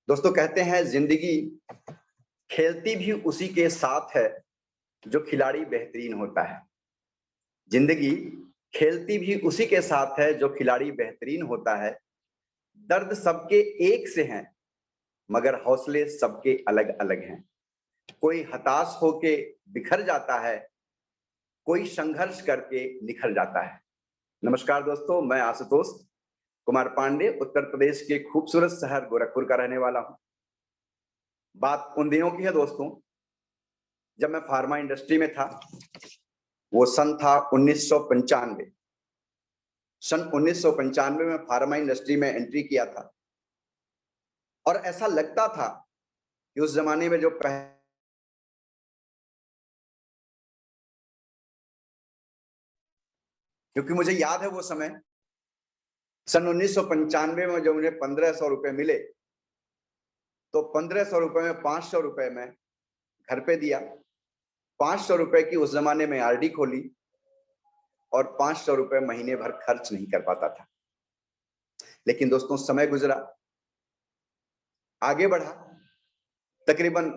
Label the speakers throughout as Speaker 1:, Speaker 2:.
Speaker 1: दोस्तों कहते हैं जिंदगी खेलती भी उसी के साथ है जो खिलाड़ी बेहतरीन होता है। जिंदगी खेलती भी उसी के साथ है जो खिलाड़ी बेहतरीन होता है। दर्द सबके एक से हैं मगर हौसले सबके अलग अलग हैं। कोई हताश होके बिखर जाता है, कोई संघर्ष करके निखर जाता है। नमस्कार दोस्तों, मैं आशुतोष कुमार पांडे उत्तर प्रदेश के खूबसूरत शहर गोरखपुर का रहने वाला हूं। बात उन दिनों की है दोस्तों जब मैं फार्मा इंडस्ट्री में था। वो सन था 1995। सन 1995 में फार्मा इंडस्ट्री में एंट्री किया था और ऐसा लगता था कि उस जमाने में जो क्योंकि मुझे याद है वो समय सन 1995 में जब मुझे 1500 रुपए मिले तो 1500 रुपए में 500 रुपए मैं घर पे दिया। 500 रुपए की उस जमाने में आरडी खोली और 500 रुपए महीने भर खर्च नहीं कर पाता था। लेकिन दोस्तों समय गुजरा, आगे बढ़ा। तकरीबन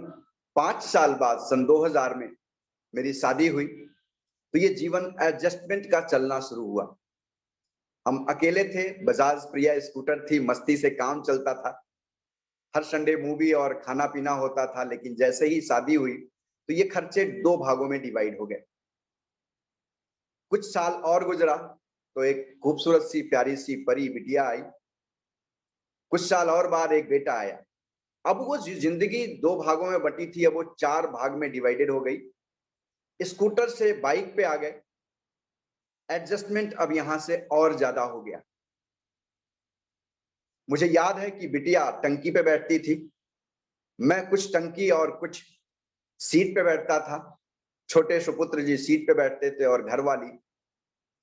Speaker 1: 5 साल बाद सन 2000 में मेरी शादी हुई तो ये जीवन एडजस्टमेंट का चलना शुरू हुआ। हम अकेले थे, बजाज प्रिया स्कूटर थी, मस्ती से काम चलता था। हर संडे मूवी और खाना पीना होता था। लेकिन जैसे ही शादी हुई तो ये खर्चे 2 भागों में डिवाइड हो गए। कुछ साल और गुजरा तो एक खूबसूरत सी प्यारी सी परी बिटिया आई। कुछ साल और बाद एक बेटा आया। अब वो जिंदगी 2 भागों में बटी थी, अब वो 4 भाग में डिवाइडेड हो गई। स्कूटर से बाइक पे आ गए। एडजस्टमेंट अब यहां से और ज्यादा हो गया। मुझे याद है कि बिटिया टंकी पे बैठती थी, मैं कुछ टंकी और कुछ सीट पे बैठता था। छोटे सुपुत्र जी सीट पे बैठते थे और घरवाली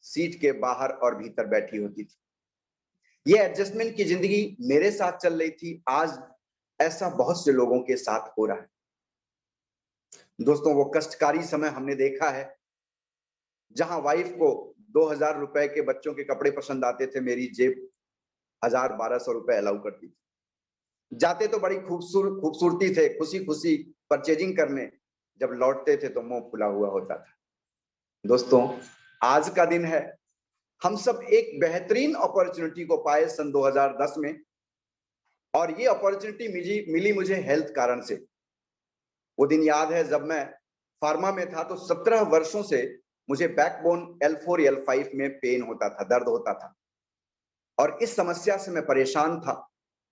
Speaker 1: सीट के बाहर और भीतर बैठी होती थी। ये एडजस्टमेंट की जिंदगी मेरे साथ चल रही थी। आज ऐसा बहुत से लोगों के साथ हो रहा है। दोस्तों वो कष्टकारी समय हमने देखा है जहां वाइफ को 2000 रुपए के बच्चों के कपड़े पसंद आते थे, मेरी जेब 1000-1200 रुपए अलाउ करती थी। जाते तो बड़ी खूबसूरती थे, खुशी खुशी परचेजिंग करने, जब लौटते थे तो मुंह फुला हुआ होता था। दोस्तों आज का दिन है, हम सब एक बेहतरीन अपॉर्चुनिटी को पाए सन 2010 में और ये अपॉर्चुनिटी मिली मुझे हेल्थ कारण से। वो दिन याद है जब मैं फार्मा में था तो 17 वर्षों से मुझे बैकबोन L4 L5 में पेन होता था, दर्द होता था और इस समस्या से मैं परेशान था।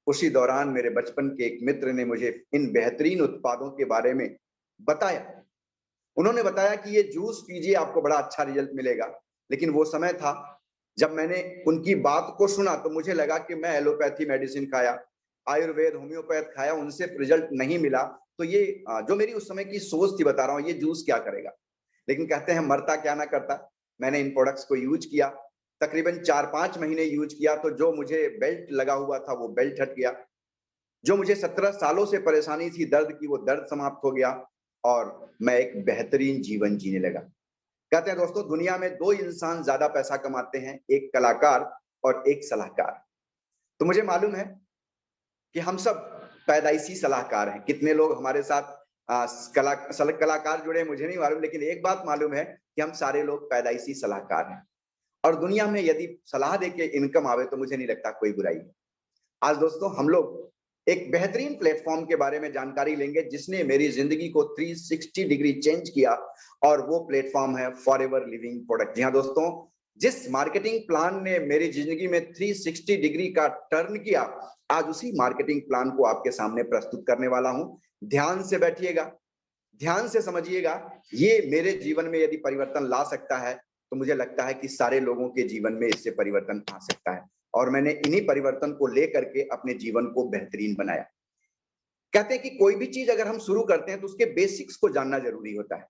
Speaker 1: उसी दौरान मेरे बचपन के एक मित्र ने मुझे इन बेहतरीन उत्पादों के बारे में बताया। उन्होंने बताया कि ये जूस पीजिए, आपको बड़ा अच्छा रिजल्ट मिलेगा। लेकिन वो समय था जब मैंने उनकी बात को सुना तो मुझे लगा कि मैं एलोपैथी मेडिसिन खाया, आयुर्वेद होम्योपैथ खाया, उनसे रिजल्ट नहीं मिला तो ये जो मेरी उस समय की सोच थी, बता रहा हूँ, ये जूस क्या करेगा। लेकिन कहते हैं मरता क्या ना करता। मैंने इन प्रोडक्ट्स को यूज किया, तकरीबन 4-5 महीने यूज किया तो जो मुझे बेल्ट लगा हुआ था वो बेल्ट हट गया। जो मुझे 17 सालों से परेशानी थी दर्द की, वो दर्द समाप्त हो गया और मैं एक बेहतरीन जीवन जीने लगा। कहते हैं दोस्तों दुनिया में 2 इंसान ज्यादा पैसा कमाते हैं, एक कलाकार और एक सलाहकार। तो मुझे मालूम है कि हम सब पैदाइशी सलाहकार हैं। कितने लोग हमारे साथ कलाकार जुड़े मुझे नहीं मालूम, लेकिन एक बात मालूम है कि हम सारे लोग पैदाइशी सलाहकार हैं और दुनिया में यदि सलाह देके इनकम आवे तो मुझे नहीं लगता कोई बुराई है। आज दोस्तों हम लोग एक बेहतरीन प्लेटफॉर्म के बारे में जानकारी लेंगे जिसने मेरी जिंदगी को 360 डिग्री चेंज किया और वो प्लेटफॉर्म है फॉरएवर लिविंग प्रोडक्ट। जी हाँ दोस्तों, जिस मार्केटिंग प्लान ने मेरी जिंदगी में 360 डिग्री का टर्न किया, आज उसी मार्केटिंग प्लान को आपके सामने प्रस्तुत करने वाला हूं। ध्यान से बैठिएगा, ध्यान से समझिएगा। ये मेरे जीवन में यदि परिवर्तन ला सकता है तो मुझे लगता है कि सारे लोगों के जीवन में इससे परिवर्तन आ सकता है और मैंने इन्हीं परिवर्तन को लेकर के अपने जीवन को बेहतरीन बनाया। कहते हैं कि कोई भी चीज अगर हम शुरू करते हैं तो उसके बेसिक्स को जानना जरूरी होता है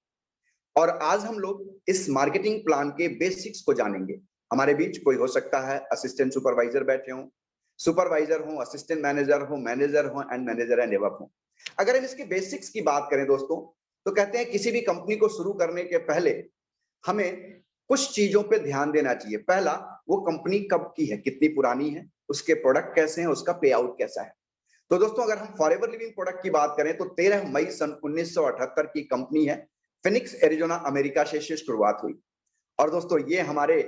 Speaker 1: और आज हम लोग इस मार्केटिंग प्लान के बेसिक्स को जानेंगे। हमारे बीच कोई हो सकता है असिस्टेंट सुपरवाइजर बैठे हों, सुपरवाइजर हो, असिस्टेंट मैनेजर हो एंड मैनेजर एंड एबव हो। अगर हम इसके बेसिक्स की बात करें दोस्तों तो कहते हैं किसी भी कंपनी को शुरू करने के पहले हमें कुछ चीजों पे ध्यान देना चाहिए। पहला, वो कंपनी कब की है, कितनी पुरानी है, उसके प्रोडक्ट कैसे हैं, उसका पे आउट कैसा है। तो दोस्तों अगर हम फॉरएवर लिविंग प्रोडक्ट की बात करें तो 13 मई सन 1978 की कंपनी है, फिनिक्स एरिजोना अमेरिका से शुरुआत हुई। और दोस्तों ये हमारे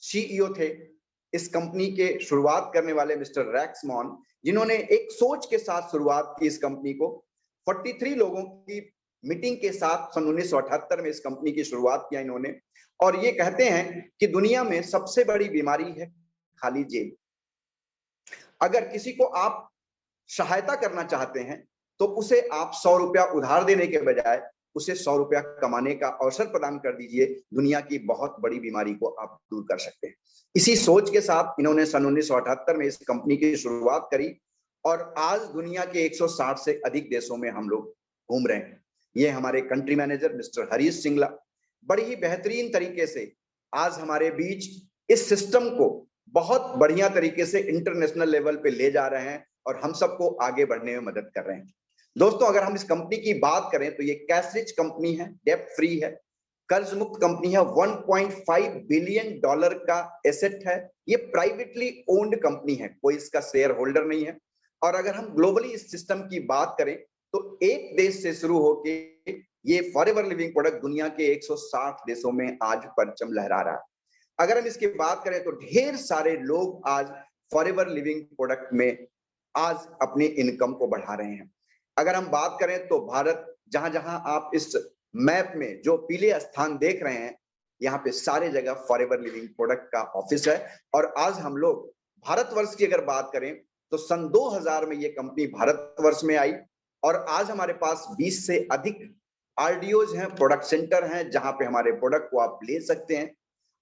Speaker 1: सीईओ थे इस कंपनी के शुरुआत करने वाले मिस्टर रैक्स मॉन, जिन्होंने एक सोच के साथ शुरुआत की इस कंपनी को। 43 लोगों की मीटिंग के साथ सन 1978 में इस कंपनी की शुरुआत किया इन्होंने। और ये कहते हैं कि दुनिया में सबसे बड़ी बीमारी है खाली जेब। अगर किसी को आप सहायता करना चाहते हैं तो उसे आप 100 रुपया उधार देने के बजाय उसे 100 रुपया कमाने का अवसर प्रदान कर दीजिए। दुनिया की बहुत बड़ी बीमारी को आप दूर कर सकते हैं। इसी सोच के साथ इन्होंने सन 1978 में इस कंपनी की शुरुआत करी और आज दुनिया के 160 से अधिक देशों में हम लोग घूम रहे हैं। ये हमारे country manager mister Harish Singla बड़ी ही बेहतरीन तरीके से आज हमारे बीच इस सिस्टम को बहुत बढ़िया तरीके से इंटरनेशनल लेवल पे ले जा रहे हैं और हम सबको आगे बढ़ने में मदद कर रहे हैं। दोस्तों अगर हम इस कंपनी की बात करें तो ये कैश रिच कंपनी है, डेब्ट फ्री है, कर्ज मुक्त कंपनी है, $1.5 बिलियन का एसेट है। ये प्राइवेटली ओन्ड कंपनी है, कोई इसका शेयर होल्डर नहीं है। और अगर हम ग्लोबली इस सिस्टम की बात करें तो एक देश से शुरू होके ये फॉरएवर लिविंग प्रोडक्ट दुनिया के 160 देशों में आज परचम लहरा रहा है। अगर हम इसकी बात करें तो ढेर सारे लोग आज फॉरएवर लिविंग प्रोडक्ट में आज अपनी इनकम को बढ़ा रहे हैं। अगर हम बात करें तो भारत, जहां जहां आप इस मैप में जो पीले स्थान देख रहे हैं, यहाँ पे सारे जगह फॉरएवर लिविंग प्रोडक्ट का ऑफिस है। और आज हम लोग भारतवर्ष की अगर बात करें तो सन 2000 में ये कंपनी भारतवर्ष में आई और आज हमारे पास 20 से अधिक आरडीओज हैं, प्रोडक्ट सेंटर हैं, जहां पे हमारे प्रोडक्ट को आप ले सकते हैं।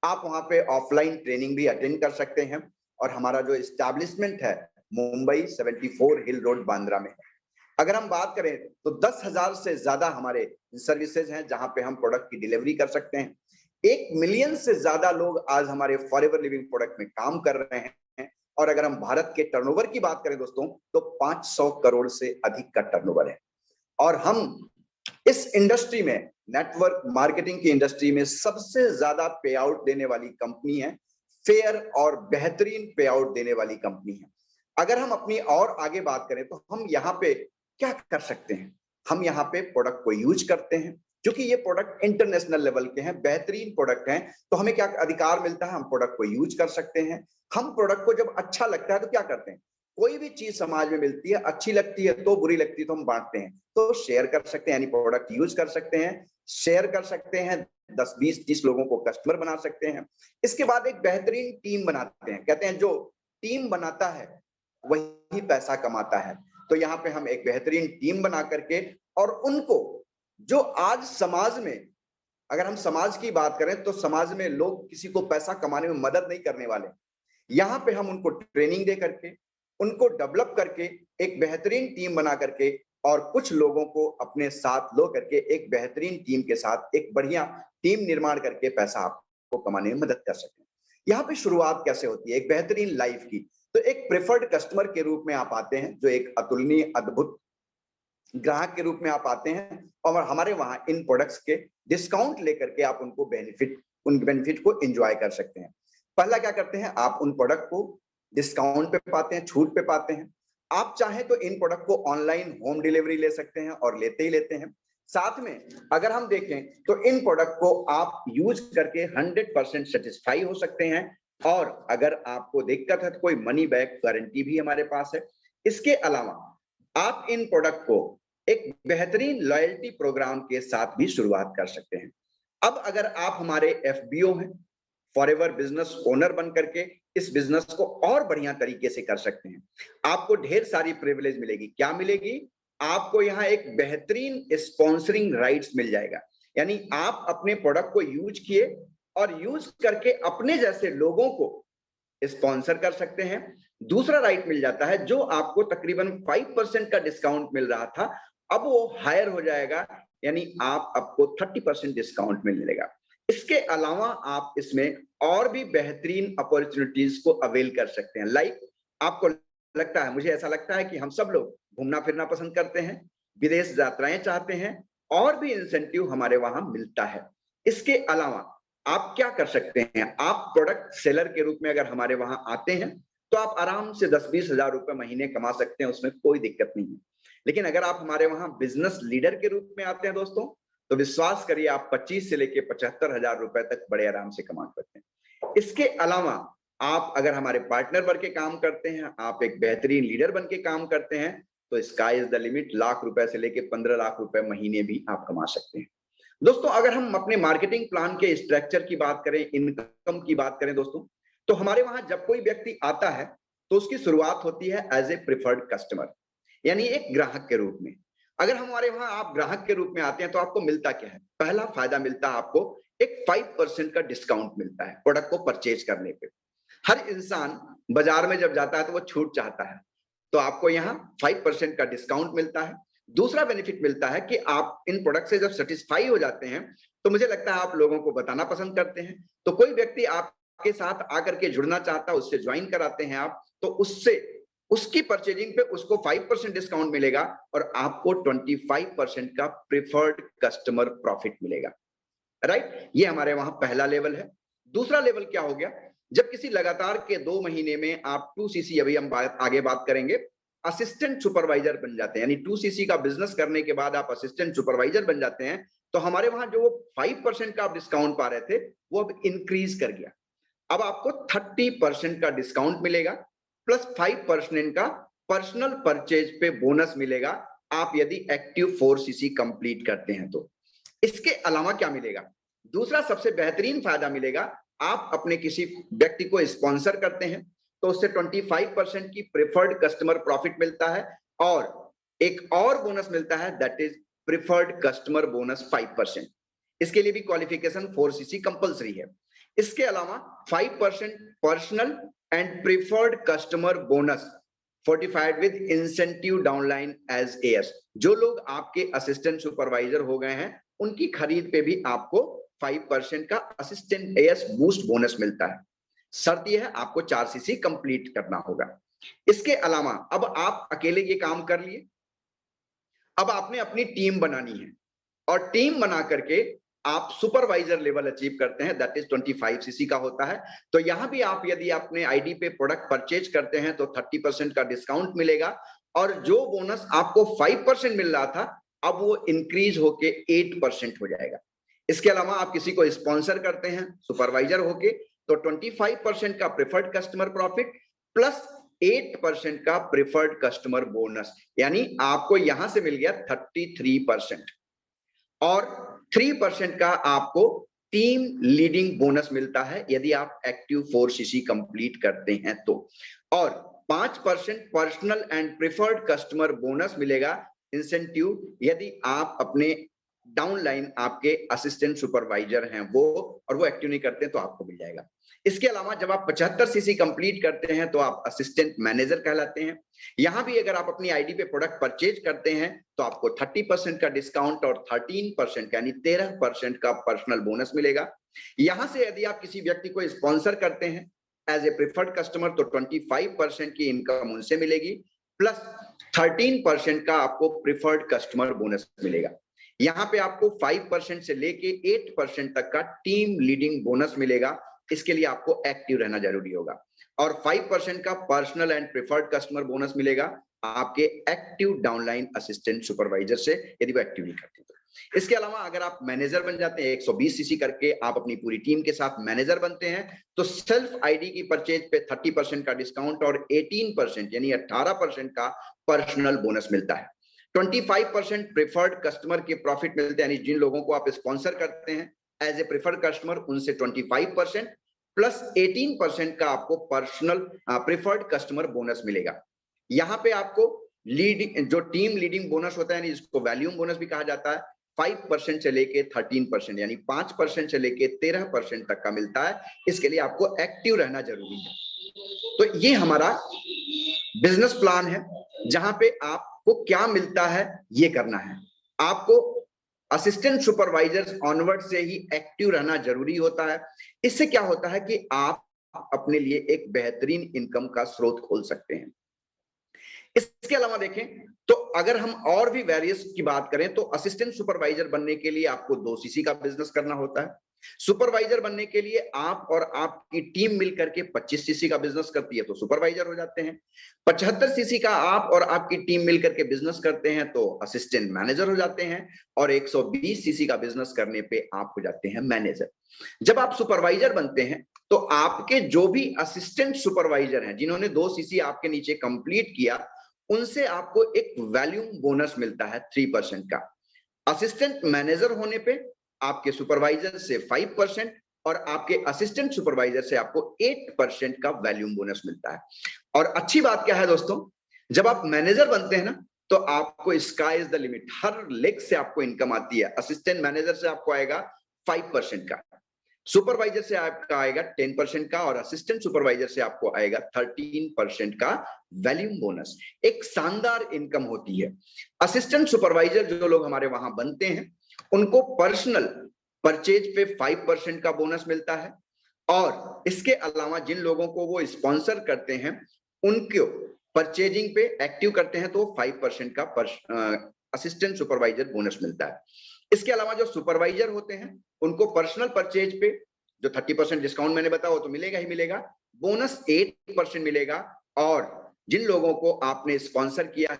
Speaker 1: आप वहां पे ऑफलाइन ट्रेनिंग भी अटेंड कर सकते हैं। और हमारा जो एस्टैब्लिशमेंट है मुंबई 74 हिल रोड बांद्रा में। अगर हम बात करें तो 10,000 से ज्यादा हमारे सर्विसेज हैं जहां पे हम प्रोडक्ट की डिलीवरी कर सकते हैं। 1 मिलियन से ज्यादा लोग आज हमारे फॉरएवर लिविंग प्रोडक्ट में काम कर रहे हैं। और अगर हम भारत के टर्नओवर की बात करें दोस्तों तो 500 करोड़ से अधिक का टर्नओवर है। और हम इस इंडस्ट्री में, नेटवर्क मार्केटिंग की इंडस्ट्री में सबसे ज्यादा पे आउट देने वाली कंपनी है, फेयर और बेहतरीन पे आउट देने वाली कंपनी है। अगर हम अपनी और आगे बात करें तो हम यहाँ पे क्या कर सकते हैं? हम यहाँ पे प्रोडक्ट को यूज करते हैं, क्योंकि ये प्रोडक्ट इंटरनेशनल लेवल के हैं, बेहतरीन प्रोडक्ट हैं, तो हमें क्या अधिकार मिलता है? हम प्रोडक्ट को यूज कर सकते हैं। हम प्रोडक्ट को जब अच्छा लगता है तो क्या करते हैं? कोई भी चीज समाज में मिलती है, अच्छी लगती है तो, बुरी लगती है तो हम बांटते हैं। तो शेयर कर सकते हैं, यानी प्रोडक्ट यूज कर सकते हैं, शेयर कर सकते हैं, 10, 20, 30 लोगों को कस्टमर बना सकते हैं। इसके बाद एक बेहतरीन टीम बनाते हैं। कहते हैं जो टीम बनाता है वही पैसा कमाता है। तो यहाँ पे हम एक बेहतरीन टीम बना करके और उनको, जो आज समाज में, अगर हम समाज की बात करें तो समाज में लोग किसी को पैसा कमाने में मदद नहीं करने वाले, यहाँ पे हम उनको ट्रेनिंग दे करके, उनको डेवलप करके, एक बेहतरीन टीम बना करके और कुछ लोगों को अपने साथ लो करके एक बेहतरीन टीम के साथ एक बढ़िया टीम निर्माण करके पैसा आपको कमाने में मदद कर सकते हैं। यहाँ पे शुरुआत कैसे होती है एक बेहतरीन लाइफ की? तो एक प्रेफर्ड कस्टमर के रूप में आप आते हैं, जो एक अतुलनीय अद्भुत ग्राहक के रूप में आप आते हैं और हमारे वहां इन प्रोडक्ट्स के डिस्काउंट लेकर के आप उनको उन बेनिफिट को एंजॉय कर सकते हैं। पहला क्या करते हैं, आप उन प्रोडक्ट को डिस्काउंट पे पाते हैं, छूट पे पाते हैं। आप चाहें तो इन प्रोडक्ट को ऑनलाइन होम डिलीवरी ले सकते हैं और लेते ही लेते हैं। साथ में अगर हम देखें तो इन प्रोडक्ट को आप यूज करके 100% सेटिस्फाई हो सकते हैं। और अगर आपको दिक्कत है तो कोई मनी बैक गारंटी भी हमारे पास है। इसके अलावा आप इन प्रोडक्ट को एक बेहतरीन लॉयल्टी प्रोग्राम के साथ भी शुरुआत कर सकते हैं। अब अगर आप हमारे एफबीओ हैं, फॉरएवर बिजनेस ओनर बन करके इस बिजनेस को और बढ़िया तरीके से कर सकते हैं। आपको ढेर सारी प्रिविलेज मिलेगी। क्या मिलेगी? आपको यहाँ एक बेहतरीन स्पॉन्सरिंग राइट्स मिल जाएगा, यानी आप अपने प्रोडक्ट को यूज किए और यूज करके अपने जैसे लोगों को स्पॉन्सर कर सकते हैं। दूसरा राइट मिल जाता है, जो आपको तकरीबन 5% का डिस्काउंट मिल रहा था, अब वो हायर हो जाएगा, यानी आपको 30% डिस्काउंट मिलेगा। इसके अलावा आप इसमें और भी बेहतरीन अपॉर्चुनिटीज को अवेल कर सकते हैं। लाइक आपको लगता है, मुझे ऐसा लगता है कि हम सब लोग घूमना फिरना पसंद करते हैं, विदेश यात्राएं चाहते हैं, और भी इंसेंटिव हमारे वहां मिलता है। इसके अलावा आप क्या कर सकते हैं, आप प्रोडक्ट सेलर के रूप में अगर हमारे वहां आते हैं तो आप आराम से 10-20 हजार रुपए महीने कमा सकते हैं, उसमें कोई दिक्कत नहीं है। लेकिन अगर आप हमारे वहां बिजनेस लीडर के रूप में आते हैं दोस्तों, तो विश्वास करिए आप 25 से लेके 75 हजार रुपए तक बड़े आराम से कमा सकते हैं। इसके अलावा आप अगर हमारे पार्टनर बन के काम करते हैं, आप एक बेहतरीन लीडर बन के काम करते हैं, तो sky is the limit. Lakh रुपए से लेके 15 लाख रुपए महीने भी आप कमा सकते हैं। दोस्तों अगर हम अपने मार्केटिंग प्लान के स्ट्रक्चर की बात करें, इनकम की बात करें दोस्तों, तो हमारे वहां जब कोई व्यक्ति आता है तो उसकी शुरुआत होती है एज ए प्रिफर्ड कस्टमर, यानी एक ग्राहक के रूप में। अगर हमारे वहां आप ग्राहक के रूप में आते हैं तो आपको मिलता क्या है? पहला फायदा मिलता है आपको एक 5% का डिस्काउंट मिलता है प्रोडक्ट को परचेज करने पे। हर इंसान बाजार में जब जाता है तो वो छूट चाहता है, तो आपको यहाँ 5% का डिस्काउंट मिलता है। दूसरा बेनिफिट मिलता है कि आप इन प्रोडक्ट से जब सेटिस्फाई हो जाते हैं तो मुझे लगता है आप लोगों को बताना पसंद करते हैं, तो कोई व्यक्ति आपके साथ आकर के जुड़ना चाहता है, उससे ज्वाइन कराते हैं आप, तो उससे उसकी परचेजिंग पे उसको 5% डिस्काउंट मिलेगा और आपको 25% का प्रिफर्ड कस्टमर प्रॉफिट मिलेगा। राइट, ये हमारे वहां पहला लेवल है। दूसरा लेवल क्या हो गया? जब किसी लगातार के 2 महीने में आप 2cc, अभी हम आगे बात करेंगे, असिस्टेंट सुपरवाइजर बन जाते हैं, यानी 2cc का बिजनेस करने के बाद आप असिस्टेंट सुपरवाइजर बन जाते हैं, तो हमारे वहां जो 5% का आप डिस्काउंट पा रहे थे वो अब इंक्रीज कर गया। अब आपको 30% का डिस्काउंट मिलेगा प्लस 5% का पर्सनल परचेज पे बोनस मिलेगा, आप यदि एक्टिव 4cc कंप्लीट करते हैं तो। इसके अलावा क्या मिलेगा? दूसरा सबसे बेहतरीन फायदा मिलेगा, आप अपने किसी व्यक्ति को स्पॉन्सर करते हैं तो उससे 25% की प्रेफर्ड कस्टमर प्रॉफिट मिलता है और एक और बोनस मिलता है, that is preferred customer bonus 5%। इसके लिए भी क्वालिफिकेशन 4cc कंपलसरी है। इसके अलावा 5% personal and preferred customer bonus fortified with incentive downline एज एएस। जो लोग आपके असिस्टेंट सुपरवाइजर हो गए हैं उनकी खरीद पे भी आपको 5% का असिस्टेंट एएस बूस्ट बोनस मिलता है। शर्त यह है आपको 4cc कंप्लीट करना होगा। इसके अलावा अब आप अकेले ये काम कर लिए, अब आपने अपनी टीम बनानी है और टीम बना करके आप सुपरवाइजर लेवल अचीव करते हैं, दैट इज 25cc का होता है। तो यहां भी आप यदि अपने आईडी पे प्रोडक्ट परचेज करते हैं तो 30% का डिस्काउंट मिलेगा और जो बोनस आपको 5% मिल रहा था अब वो इंक्रीज होके 8% हो जाएगा। इसके अलावा आप किसी को स्पॉन्सर करते हैं सुपरवाइजर होके तो 25% का प्रेफर्ड कस्टमर प्रॉफिट प्लस 8% का प्रेफर्ड कस्टमर बोनस, यानी आपको यहां से मिल गया 33% और 3% का आपको टीम लीडिंग बोनस मिलता है यदि आप एक्टिव 4cc कंप्लीट करते हैं तो, और 5% personal and preferred customer bonus मिलेगा इंसेंटिव यदि आप अपने डाउनलाइन आपके असिस्टेंट सुपरवाइजर हैं वो और वो एक्टिव नहीं करते तो आपको मिल जाएगा। इसके अलावा जब आप 75cc कंप्लीट करते हैं तो आप असिस्टेंट मैनेजर कहलाते हैं। यहां भी अगर आप अपनी आईडी पे प्रोडक्ट परचेज करते हैं तो आपको 30% का डिस्काउंट और 13% यानी 13% का पर्सनल बोनस मिलेगा। यहां से यदि आप किसी व्यक्ति को स्पॉन्सर करते हैं एज ए प्रेफर्ड कस्टमर तो 25% की इनकम उनसे मिलेगी प्लस 13% का आपको प्रेफर्ड कस्टमर बोनस मिलेगा। यहां पे आपको 5% से लेके 8% तक का टीम लीडिंग बोनस मिलेगा। इसके लिए आपको एक्टिव रहना जरूरी होगा और 5% का personal and preferred customer bonus मिलेगा आपके एक्टिव डाउनलाइन असिस्टेंट सुपरवाइजर से यदि वो एक्टिव नहीं करते तो। इसके अलावा अगर आप मैनेजर बन जाते हैं 120cc करके आप अपनी पूरी टीम के साथ मैनेजर बनते हैं तो सेल्फ आईडी की परचेज पे 30% का डिस्काउंट और 18% यानी 18% का पर्सनल बोनस मिलता है। 25% प्रेफर्ड कस्टमर के प्रॉफिट मिलते हैं, यानी जिन लोगों को आप स्पॉन्सर करते हैं एज ए प्रेफर्ड कस्टमर उनसे 25% प्लस 18% का आपको पर्सनल प्रेफर्ड कस्टमर बोनस मिलेगा। यहां पे आपको लीडिंग जो टीम लीडिंग बोनस होता है जिसको वैल्यूम बोनस भी कहा जाता है 5% से लेके 13% यानी 5% से लेके 13% तक का मिलता है। इसके लिए आपको एक्टिव रहना जरूरी है। तो ये हमारा बिजनेस प्लान है जहां पे आपको क्या मिलता है ये करना है। आपको असिस्टेंट सुपरवाइजर ऑनवर्ड से ही एक्टिव रहना जरूरी होता है। इससे क्या होता है कि आप अपने लिए एक बेहतरीन इनकम का स्रोत खोल सकते हैं। इसके अलावा देखें तो अगर हम और भी वेरियस की बात करें तो असिस्टेंट सुपरवाइजर बनने के लिए आपको 2cc का बिजनेस करना होता है। सुपरवाइजर बनने के लिए आप और आपकी टीम मिलकर के 25 सीसी का बिजनेस करती है तो सुपरवाइजर हो जाते हैं। 75 सीसी का आप और आपकी टीम मिलकर के बिजनेस करते हैं तो असिस्टेंट मैनेजर हो जाते हैं, और 120 सीसी का बिजनेस करने पे आप हो जाते हैं मैनेजर। जब आप सुपरवाइजर बनते हैं तो आपके जो भी असिस्टेंट सुपरवाइजर हैं जिन्होंने 2 सीसी आपके नीचे कंप्लीट किया, उनसे आपको एक वैल्यूम बोनस मिलता है 3% का। असिस्टेंट मैनेजर होने पे आपके सुपरवाइजर से 5% और आपके असिस्टेंट सुपरवाइजर से आपको 8% का वैल्यूम बोनस मिलता है। और अच्छी बात क्या है दोस्तों, जब आप मैनेजर बनते हैं ना तो आपको sky is the limit, her leg से आपको इनकम आती है। असिस्टेंट मैनेजर से आपको आएगा 5% का, सुपरवाइजर से आपका आएगा 10% का, और असिस्टेंट सुपरवाइजर से आपको आएगा 13% का वैल्यूम बोनस। एक शानदार इनकम होती है। असिस्टेंट सुपरवाइजर जो लोग हमारे वहां बनते हैं उनको पर्सनल परचेज पे 5% का बोनस मिलता है, और इसके अलावा जिन लोगों को वो स्पॉन्सर करते हैं उनको परचेजिंग पे एक्टिव करते हैं तो 5% का असिस्टेंट सुपरवाइजर बोनस मिलता है। इसके अलावा जो सुपरवाइजर होते हैं उनको पर्सनल परचेज पे जो 30% डिस्काउंट मैंने बताया वो तो मिलेगा ही मिलेगा, बोनस 8% मिलेगा, और जिन लोगों को आपने स्पॉन्सर किया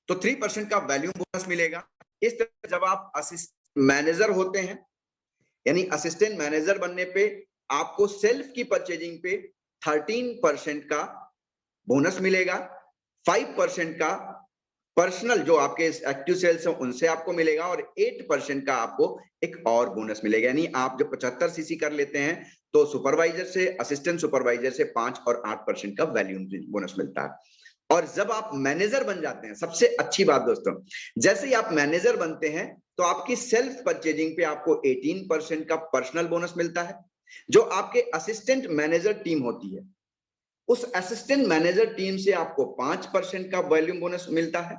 Speaker 1: तो 3% का वैल्यूम बोनस मिलेगा। इस तरह जब आप मैनेजर होते हैं यानी असिस्टेंट मैनेजर बनने पे आपको सेल्फ की परचेजिंग पे 13% का बोनस मिलेगा, 5% का पर्सनल जो आपके एक्टिव सेल्स हैं उनसे आपको मिलेगा, और 8% का आपको एक और बोनस मिलेगा। यानी आप जब 75 सीसी कर लेते हैं तो सुपरवाइजर से, असिस्टेंट सुपरवाइजर से 5 और 8% का वैल्यूम बोनस मिलता है। और जब आप मैनेजर बन जाते हैं, सबसे अच्छी बात दोस्तों, जैसे ही आप मैनेजर बनते हैं तो आपकी सेल्फ परचेजिंग पे आपको 18% का पर्सनल बोनस मिलता है। जो आपके असिस्टेंट मैनेजर टीम होती है उस असिस्टेंट मैनेजर टीम से आपको 5% का वॉल्यूम बोनस मिलता है,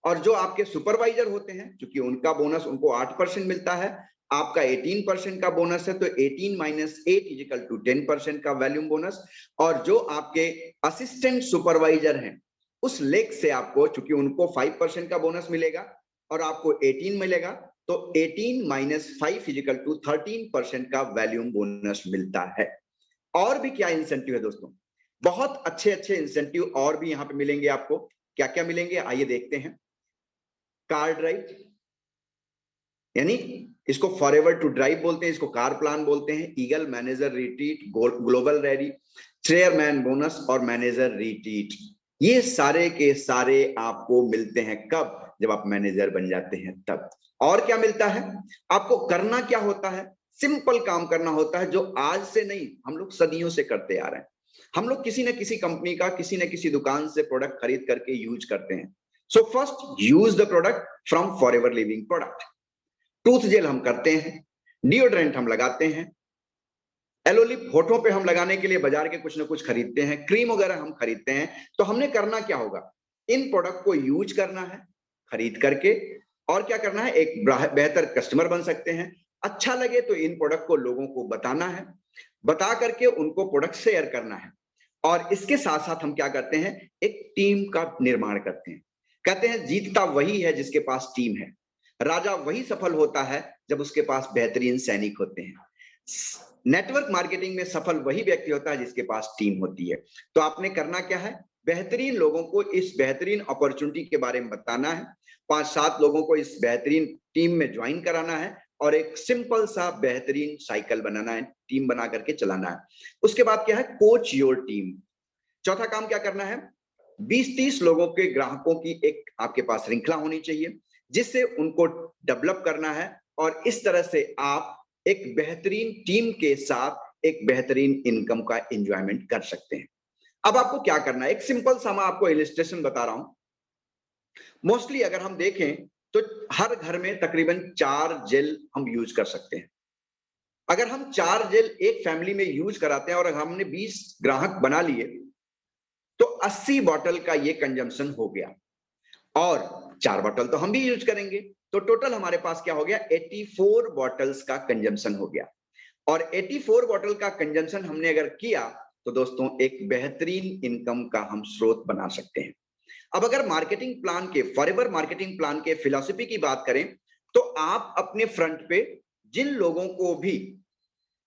Speaker 1: और जो आपके सुपरवाइजर होते हैं क्योंकि उनका बोनस उनको 8% मिलता है, आपका 18% का बोनस है तो 18 माइनस 8 इजिकल टू 10% का वैल्यूम बोनस। और जो आपके असिस्टेंट सुपरवाइजर हैं उस लेग से आपको, चूंकि उनको 5% का बोनस मिलेगा और आपको 18 मिलेगा, तो 18 माइनस 5 इजिकल टू 13% का वैल्यूम बोनस मिलता है। और भी क्या इंसेंटिव है दोस्तों, बहुत अच्छे अच्छे इंसेंटिव और भी यहां पे मिलेंगे आपको। क्या क्या मिलेंगे आइए देखते हैं। कार ड्राइव, यानी इसको फॉरएवर टू ड्राइव बोलते हैं, इसको कार प्लान बोलते हैं, eagle manager retreat, global rally, chairman bonus और मैनेजर रिट्रीट, ये सारे के सारे आपको मिलते हैं कब, जब आप मैनेजर बन जाते हैं तब। और क्या मिलता है आपको, करना क्या होता है, सिंपल काम करना होता है जो आज से नहीं हम लोग सदियों से करते आ रहे हैं। हम लोग किसी न किसी कंपनी का, किसी न किसी दुकान से प्रोडक्ट खरीद करके यूज करते हैं। So first use the product from forever living product. Tooth gel हम करते हैं, डिओड्रेंट हम लगाते हैं, एलोलिप होठों पे हम लगाने के लिए बाजार के कुछ ना कुछ खरीदते हैं, क्रीम वगैरह हम खरीदते हैं। तो हमने करना क्या होगा, इन प्रोडक्ट को यूज करना है खरीद करके, और क्या करना है, एक बेहतर कस्टमर बन सकते हैं। अच्छा लगे तो इन प्रोडक्ट को लोगों को बताना है, बता करके उनको प्रोडक्ट शेयर करना है। और इसके साथ साथ हम क्या करते हैं, एक टीम का निर्माण करते हैं। कहते हैं जीतता वही है जिसके पास टीम है, राजा वही सफल होता है जब उसके पास बेहतरीन सैनिक होते हैं। नेटवर्क मार्केटिंग में सफल वही व्यक्ति होता है जिसके पास टीम होती है। तो आपने करना क्या है, बेहतरीन लोगों को इस बेहतरीन अपॉर्चुनिटी के बारे में बताना है, 5-7 लोगों को इस बेहतरीन टीम में ज्वाइन कराना है, और एक सिंपल सा बेहतरीन साइकिल बनाना है, टीम बना करके चलाना है। उसके बाद क्या है, कोच योर टीम। चौथा काम क्या करना है, 20-30 लोगों के ग्राहकों की एक आपके पास श्रृंखला होनी चाहिए जिससे उनको डेवलप करना है, और इस तरह से आप एक बेहतरीन टीम के साथ एक बेहतरीन इनकम का एंजॉयमेंट कर सकते हैं। अब आपको क्या करना है, एक सिंपल सा मैं आपको इलस्ट्रेशन बता रहा हूं। मोस्टली अगर हम देखें तो हर घर में तकरीबन 4 जेल हम यूज कर सकते हैं। अगर हम 4 जेल एक फैमिली में यूज कराते हैं और हमने 20 ग्राहक बना लिए तो 80 बॉटल का ये कंजम्पशन हो गया, और 4 बॉटल तो हम भी यूज करेंगे, तो टोटल हमारे पास क्या हो गया, 84 बॉटल्स का कंजम्पशन हो गया। और 84 बॉटल का कंजम्पशन हमने अगर किया तो दोस्तों एक बेहतरीन इनकम का हम स्रोत बना सकते हैं। अब अगर मार्केटिंग प्लान के, फॉरएवर मार्केटिंग प्लान के फिलॉसफी की बात करें, तो आप अपने फ्रंट पे जिन लोगों को भी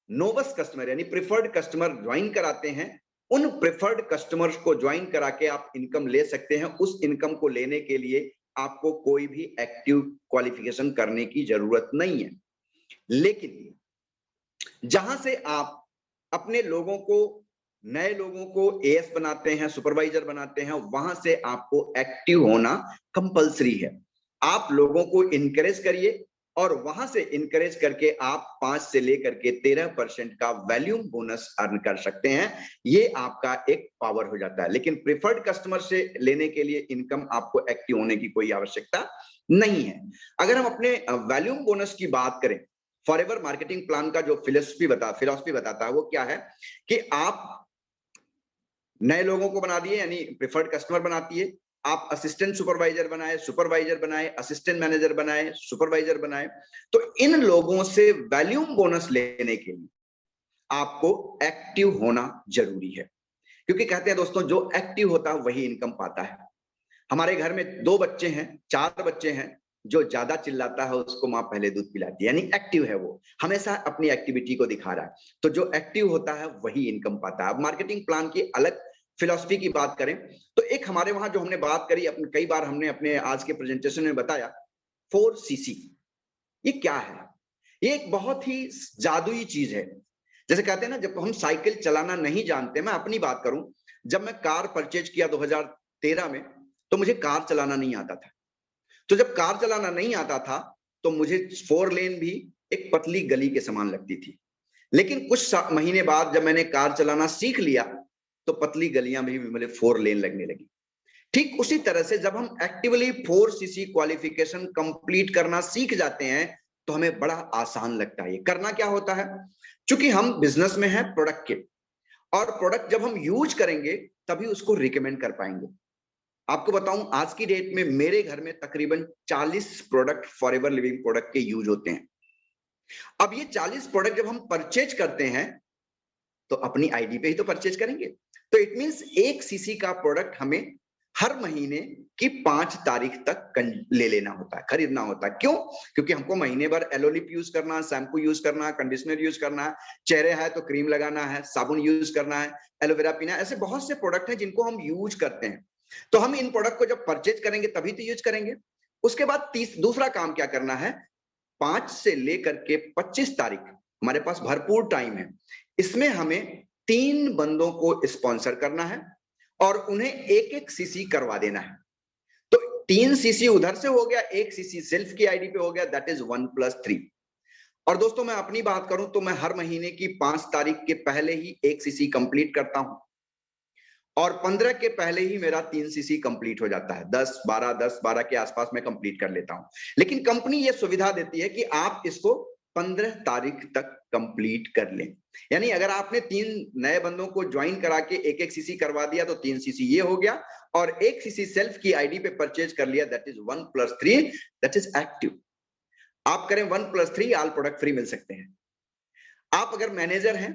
Speaker 1: नोवस कस्टमर यानी प्रिफर्ड कस्टमर ज्वाइन कराते हैं, उन प्रिफर्ड कस्टमर्स को ज्वाइन करा के आप इनकम ले सकते हैं। उस इनकम को लेने के लिए आपको कोई भी एक्टिव क्वालिफिकेशन करने की जरूरत नहीं है। लेकिन जहां से आप अपने लोगों को, नए लोगों को एएस बनाते हैं, सुपरवाइजर बनाते हैं, वहां से आपको एक्टिव होना कंपलसरी है। आप लोगों को इनकरेज करिए और वहां से इनकरेज करके आप 5 से लेकर के 13% का वैल्यूम बोनस अर्न कर सकते हैं। ये आपका एक पावर हो जाता है। लेकिन प्रिफर्ड कस्टमर से लेने के लिए इनकम आपको एक्टिव होने की कोई आवश्यकता नहीं है। अगर हम अपने वैल्यूम बोनस की बात करें, फॉरएवर मार्केटिंग प्लान का जो फिलॉसफी बताता है वो क्या है कि आप नए लोगों को बना दिए, यानी प्रिफर्ड कस्टमर बनाती है, आप असिस्टेंट सुपरवाइजर बनाए, सुपरवाइजर बनाए, असिस्टेंट मैनेजर बनाए, सुपरवाइजर बनाए। तो इन लोगों से वैल्यूम बोनस लेने के लिए आपको एक्टिव होना जरूरी है, क्योंकि कहते हैं दोस्तों, जो एक्टिव होता है वही इनकम पाता है। हमारे घर में 2 बच्चे हैं, 4 बच्चे हैं, जो ज्यादा चिल्लाता है उसको मां पहले दूध पिलाती है, यानी एक्टिव है, वो हमेशा अपनी एक्टिविटी को दिखा रहा है। तो जो एक्टिव होता है वही इनकम पाता है। अब मार्केटिंग प्लान की अलग फिलॉसफी की बात करें, तो एक हमारे वहां जो हमने बात करी, अपने कई बार हमने अपने आज के प्रेजेंटेशन में बताया, 4CC। ये क्या है? ये एक बहुत ही जादुई चीज है। जैसे कहते हैं ना, जब हम साइकिल चलाना नहीं जानते, मैं अपनी बात करूं, जब मैं कार परचेज किया 2013 में, तो मुझे कार चलाना नहीं आता था। तो जब कार चलाना नहीं आता था तो मुझे 4 लेन भी एक पतली गली के समान लगती थी। लेकिन कुछ महीने बाद जब मैंने कार चलाना सीख लिया तो पतली गलियां भी मुझे 4 लेन लगने लगी। ठीक उसी तरह से जब हम एक्टिवली 4CC क्वालिफिकेशन कंप्लीट करना सीख जाते हैं तो हमें बड़ा आसान लगता है। ये करना क्या होता है, क्योंकि हम बिजनेस में हैं प्रोडक्ट के, और प्रोडक्ट जब हम यूज करेंगे तभी उसको रिकमेंड कर पाएंगे। आपको बताऊं, आज की डेट में मेरे घर में तकरीबन 40 प्रोडक्ट फॉरएवर लिविंग प्रोडक्ट के यूज होते हैं। अब ये 40 प्रोडक्ट जब हम परचेज करते हैं तो अपनी आईडी पे ही तो परचेज करेंगे। तो इट मींस 1 CC का प्रोडक्ट हमें हर महीने की 5 तारीख तक ले लेना होता है, खरीदना होता है। क्यों? क्योंकि हमको महीने भर एलोलिप यूज करना, शैम्पू यूज करना, कंडीशनर यूज करना है, चेहरे है तो क्रीम लगाना है, साबुन यूज करना है, एलोवेरा पीना है। ऐसे बहुत से प्रोडक्ट हैं जिनको हम यूज करते हैं। तो हम इन प्रोडक्ट को जब परचेज करेंगे तभी तो यूज करेंगे। उसके बाद दूसरा काम क्या करना है, 5 से लेकर के 25 तारीख हमारे पास भरपूर टाइम है। इसमें हमें 3 बंदों को स्पॉन्सर करना है और उन्हें 1-1 CC करवा देना है। तो 3 CC उधर से हो गया, 1 CC सेल्फ की आईडी पे हो गया, दैट इज 1+3। और दोस्तों मैं अपनी बात करूं तो मैं हर महीने की 5 तारीख के पहले ही 1 CC कंप्लीट करता हूं और 15 के पहले ही मेरा 3 CC कंप्लीट हो जाता है। 10-12 के आसपास मैं कंप्लीट कर लेता हूं। लेकिन कंपनी ये सुविधा देती है कि आप इसको 15 तारीख तक कंप्लीट कर लें। यानी अगर आपने 3 नए बंदों को ज्वाइन करा के 1-1 CC करवा दिया तो 3 CC ये हो गया, और 1 CC सेल्फ की आईडी पे परचेज कर लिया, that is 1+3, that is active. आप करें 1+3, ऑल प्रोडक्ट फ्री मिल सकते हैं। आप अगर मैनेजर हैं,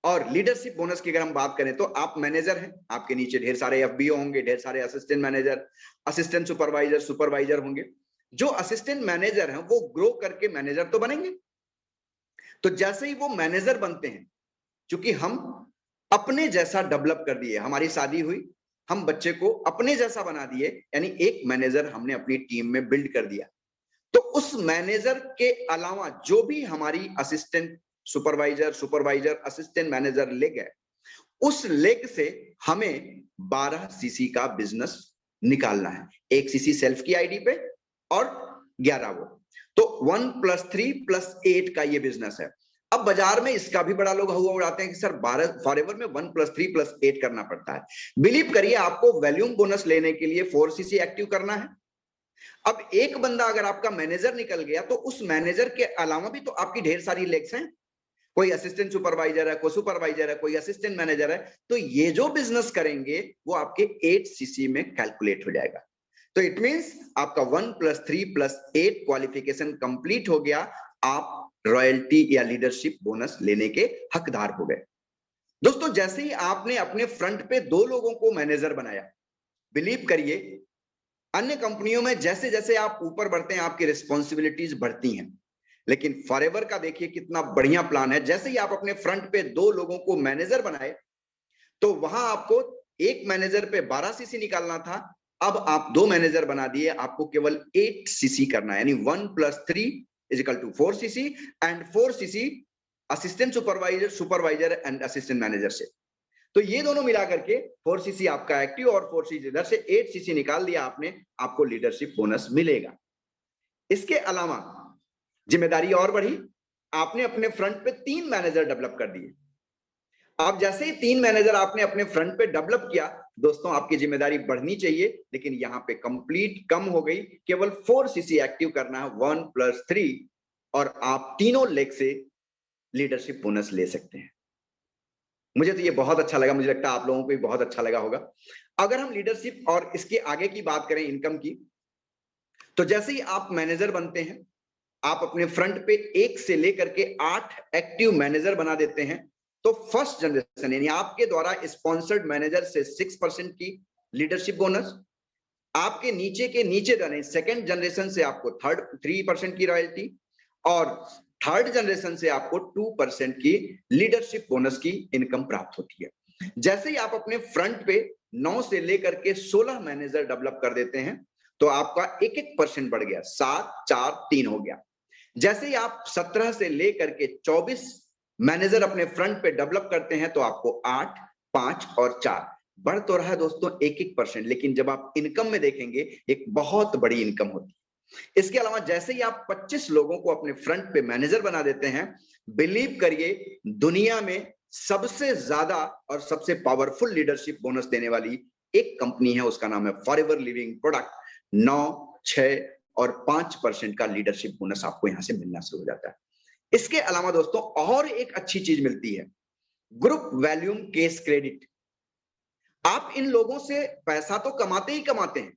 Speaker 1: और लीडरशिप बोनस की अगर हम बात करें तो आप मैनेजर हैं, आपके नीचे ढेर सारे FBO होंगे, ढेर सारे assistant manager, assistant supervisor, supervisor होंगे। जो असिस्टेंट मैनेजर हैं वो ग्रो करके मैनेजर तो बनेंगे। तो जैसे ही वो मैनेजर बनते हैं, क्योंकि हम अपने जैसा डेवलप कर दिए, हमारी शादी हुई, हम बच्चे को अपने जैसा बना दिए, यानी एक मैनेजर हमने अपनी टीम में बिल्ड कर दिया। तो उस मैनेजर के अलावा जो भी हमारी assistant supervisor, assistant manager leg है, उस लेग से हमें 12 CC का बिजनेस निकालना है। 1 CC सेल्फ की आईडी पे और 11 वो, तो 1+3+8 का ये बिजनेस है। अब बाजार में इसका भी बड़ा लोग हुआ उड़ाते हैं कि सर फॉरएवर में 1+3+8 करना पड़ता है। बिलीव करिए, आपको वैल्यूम बोनस लेने के लिए 4 CC एक्टिव करना है। अब एक बंदा अगर आपका मैनेजर निकल गया तो उस मैनेजर के अलावा भी तो आपकी ढेर सारी लेग्स हैं। कोई असिस्टेंट सुपरवाइजर है, कोई सुपरवाइजर है, कोई असिस्टेंट मैनेजर है। तो ये जो बिजनेस करेंगे वो आपके 8 CC में कैलकुलेट हो जाएगा। तो इट मींस आपका 1+3+8 क्वालिफिकेशन कंप्लीट हो गया, आप रॉयल्टी या लीडरशिप बोनस लेने के हकदार हो गए। दोस्तों जैसे ही आपने अपने फ्रंट पे 2 लोगों को मैनेजर बनाया, बिलीव करिए, अन्य कंपनियों में जैसे जैसे आप ऊपर बढ़ते हैं आपकी रिस्पॉन्सिबिलिटीज बढ़ती हैं, लेकिन फॉरएवर का देखिए कितना बढ़िया प्लान है। जैसे ही आप अपने फ्रंट पे 2 लोगों को मैनेजर बनाए, तो वहां आपको एक मैनेजर पे 12 सीसी निकालना था, अब आप 2 मैनेजर बना दिए, आपको केवल 8 सीसी करना है, यानी 1 + 3 = 4 CC and 4 CC assistant supervisor, supervisor and assistant manager से। तो ये दोनों मिला करके 4 सीसी आपका एक्टिव और 4 सीसी इधर से 8 सीसी निकाल दिया आपने, आपको लीडरशिप बोनस मिलेगा। इसके अलावा जिम्मेदारी और बढ़ी, आपने अपने फ्रंट पे 3 मैनेजर डेवलप कर दिए। अब जैसे ही 3 मैनेजर आपने अपने फ्रंट पे डेवलप किया, दोस्तों आपकी जिम्मेदारी बढ़नी चाहिए, लेकिन यहां पे कंप्लीट कम हो गई, केवल 4 सीसी एक्टिव करना है, 1 + 3, और आप तीनों लेग से लीडरशिप बोनस ले सकते हैं। मुझे तो ये बहुत अच्छा लगा, मुझे लगता है आप लोगों को भी बहुत अच्छा लगा होगा। अगर हम लीडरशिप और इसके आगे की बात करें इनकम की, तो जैसे ही आप मैनेजर बनते हैं, आप अपने फ्रंट पे 1 से लेकर के 8 एक्टिव मैनेजर बना देते हैं, तो फर्स्ट जनरेशन यानी आपके द्वारा स्पॉन्सर्ड मैनेजर से 6% की लीडरशिप बोनस, आपके नीचे के नीचे जाने सेकंड जनरेशन से आपको 3% की रॉयल्टी, और थर्ड जनरेशन से आपको 2% की लीडरशिप बोनस की इनकम प्राप्त होती है। जैसे ही आप अपने फ्रंट पे 9 से लेकर के 16 मैनेजर डेवलप कर देते हैं, तो आपका 1-1% बढ़ गया, 7, 4, 3 हो गया। जैसे ही आप 17 से लेकर के 24 मैनेजर अपने फ्रंट पे डेवलप करते हैं, तो आपको 8, 5 और 4 बढ़ तो रहा है दोस्तों 1-1%, लेकिन जब आप इनकम में देखेंगे एक बहुत बड़ी इनकम होती है। इसके अलावा जैसे ही आप 25 लोगों को अपने फ्रंट पे मैनेजर बना देते हैं, बिलीव करिए दुनिया में सबसे ज्यादा और सबसे पावरफुल लीडरशिप बोनस देने वाली एक कंपनी है, उसका नाम है फॉरएवर लिविंग प्रोडक्ट। 9, 6 और 5% का लीडरशिप बोनस आपको यहां से मिलना शुरू हो जाता है। इसके अलावा दोस्तों और एक अच्छी चीज मिलती है, ग्रुप वैल्यूम केस क्रेडिट। आप इन लोगों से पैसा तो कमाते ही कमाते हैं,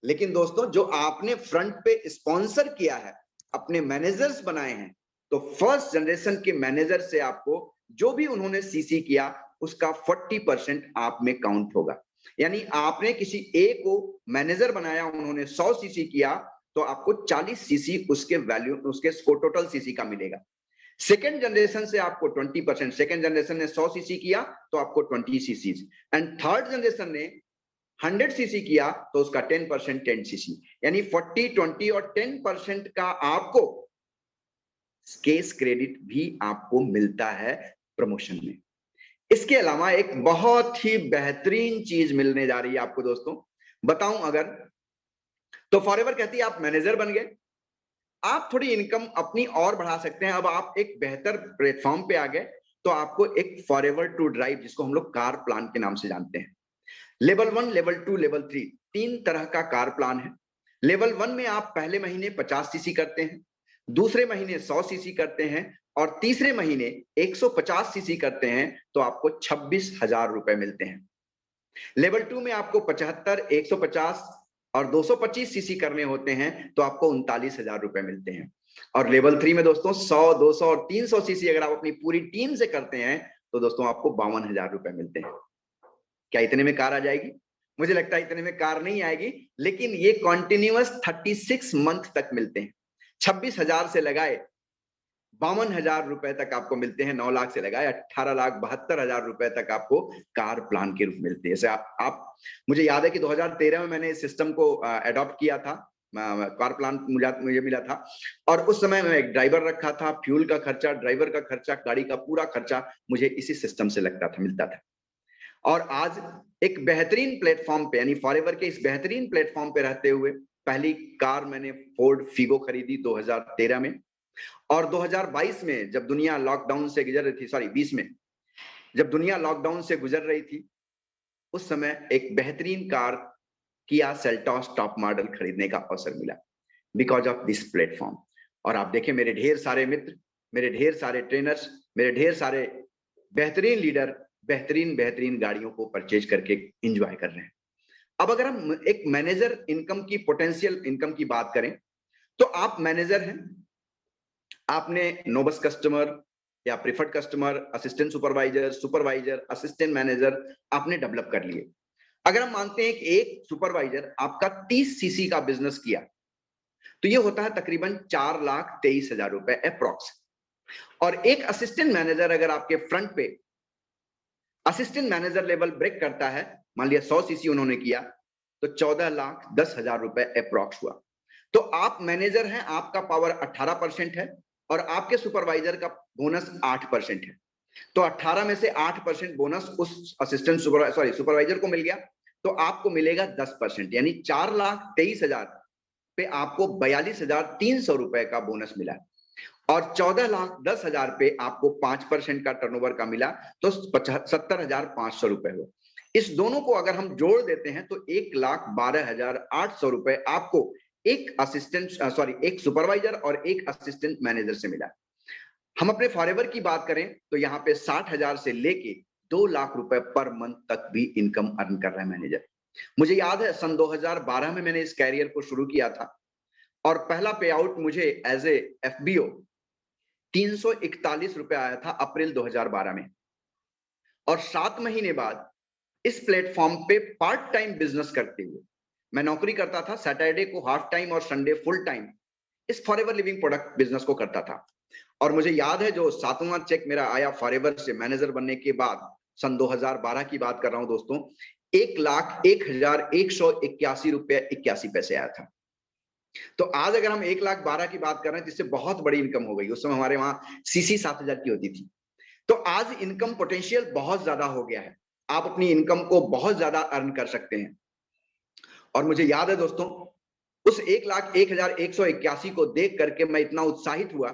Speaker 1: लेकिन दोस्तों जो आपने फ्रंट पे स्पॉन्सर किया है, अपने मैनेजर्स बनाए हैं, तो फर्स्ट जनरेशन के मैनेजर से आपको जो भी उन्होंने सीसी किया उसका 40% आप में काउंट होगा। यानी आपने किसी ए को मैनेजर बनाया, उन्होंने 100 सीसी किया, तो आपको 40 सीसी उसके वैल्यू, उसके टोटल सीसी का मिलेगा। सेकेंड जनरेशन से आपको 20%, सेकेंड जनरेशन ने 100 सीसी किया तो आपको 20 सीसी, एंड थर्ड जनरेशन ने 100 सीसी किया तो उसका 10%, 10 सीसी, यानी 40, 20 और 10% का आपको केस क्रेडिट भी आपको मिलता है प्रमोशन में। इसके अलावा एक बहुत ही बेहतरीन चीज मिलने जा रही है आपको दोस्तों, बताऊं अगर, तो फॉरएवर कहती है आप मैनेजर बन गए, आप थोड़ी इनकम अपनी और बढ़ा सकते हैं, अब आप एक बेहतर प्लेटफॉर्म पे आ गए, तो आपको एक फॉरएवर टू ड्राइव, जिसको हम लोग कार प्लान के नाम से जानते हैं, लेवल 1, लेवल 2, लेवल 3, 3 तरह का कार प्लान है। लेवल 1 में आप पहले महीने 50 सीसी करते हैं, दूसरे महीने 100 सीसी करते हैं, और तीसरे महीने 150 सीसी करते हैं, तो आपको 26,000 रुपए मिलते हैं। लेवल 2 में आपको 75, 150 और 225 सीसी करने होते हैं, तो आपको 39,000 रुपए मिलते हैं। और लेवल 3 में दोस्तों 100, 200 और 300 सीसी अगर आप अपनी पूरी टीम से करते हैं, तो दोस्तों आपको 52,000 रुपए मिलते हैं। क्या इतने में कार आ जाएगी? मुझे लगता है इतने में कार नहीं आएगी, लेकिन ये कॉन्टिन्यूअस 36 मंथ तक मिलते हैं। 26,000 से लगाए 52,000 रुपए तक आपको मिलते हैं, 9 लाख से लगाए 18,72,000 रुपए तक आपको कार प्लान के रूप में मिलते हैं। जैसे आप मुझे याद है कि 2013 में मैंने इस सिस्टम को अडॉप्ट किया था, कार प्लान मुझे मिला था, और उस समय मैं एक ड्राइवर रखा था, फ्यूल का खर्चा, ड्राइवर का खर्चा, गाड़ी का पूरा खर्चा मुझे इसी सिस्टम से लगता था, मिलता था। और आज एक बेहतरीन प्लेटफॉर्म पे, यानी फॉरएवर के इस बेहतरीन प्लेटफॉर्म पे रहते हुए, पहली कार मैंने फोर्ड फीगो खरीदी 2013 में, और 2022 में जब दुनिया लॉकडाउन से गुजर रही थी, सॉरी 20 में जब दुनिया लॉकडाउन से गुजर रही थी, उस समय एक बेहतरीन car Kia Seltos top model खरीदने का अवसर मिला बिकॉज ऑफ दिस प्लेटफॉर्म। और आप देखें मेरे ढेर सारे मित्र, मेरे ढेर सारे ट्रेनर्स, मेरे ढेर सारे बेहतरीन लीडर बेहतरीन बेहतरीन गाड़ियों को परचेज करके एंजॉय कर रहे हैं। अब अगर हम एक मैनेजर इनकम की, पोटेंशियल इनकम की बात करें, तो आप मैनेजर हैं, आपने नोबस कस्टमर या preferred customer, assistant supervisor, supervisor, assistant manager आपने डेवलप कर लिए। अगर हम मानते हैं कि एक सुपरवाइजर आपका 30 सीसी का बिजनेस किया, तो ये होता है तकरीबन 4,23,000 रुपए अप्रोक्स। और एक असिस्टेंट मैनेजर अगर आपके फ्रंट पे असिस्टेंट मैनेजर लेवल ब्रेक करता है, मान लिया 100 सीसी उन्होंने किया, तो 14,10,000 रुपए अप्रोक्स हुआ। तो आप मैनेजर हैं, आपका पावर 18% है और आपके सुपरवाइजर का बोनस 8% है। तो 18 में से 8% बोनस उस असिस्टेंट सुपरवाइजर को मिल गया, तो आपको मिलेगा 10%, यानी 4,23,000 पे आपको 42,300 रुपए का बोनस मिला और 14,10,000 पे आपको 5% का टर्नओवर का मिला, तो 70,500 रुपए हुआ। इस दोनों को अगर हम जोड़ देते हैं तो 1,12,800 रुपए आपको एक सुपरवाइजर और एक असिस्टेंट मैनेजर से मिला। हम अपने फॉरएवर की बात करें तो यहाँ पे 60,000 से लेके 2 लाख रुपए पर मंथ तक भी इनकम अर्न कर रहा है मैनेजर। मुझे याद है सन 2012 में मैंने इस कैरियर को शुरू किया था और पहला पे आउट मुझे एज ए एफबीओ 341 रुपए आया था अप्रैल 2012 में। और 7 महीने बाद इस प्लेटफॉर्म पे पार्ट टाइम बिजनेस करते हुए, मैं नौकरी करता था, सैटरडे को हाफ टाइम और संडे फुल टाइम इस फॉरएवर लिविंग प्रोडक्ट बिजनेस को करता था। और मुझे याद है जो 7वां चेक मेरा आया फॉरएवर से मैनेजर बनने के बाद, सन 2012 की बात कर रहा हूं दोस्तों, 1,01,181 रुपए 81 पैसे आया था। तो आज अगर हम 1,12,000 की बात कर रहे हैं, जिससे बहुत बड़ी इनकम हो गई। उस समय हमारे वहां सीसी 7,000 की होती थी। तो आज इनकम पोटेंशियल बहुत ज्यादा हो गया है, आप अपनी इनकम को बहुत ज्यादा अर्न कर सकते हैं। और मुझे याद है दोस्तों, उस 1,01,181 को देख करके मैं इतना उत्साहित हुआ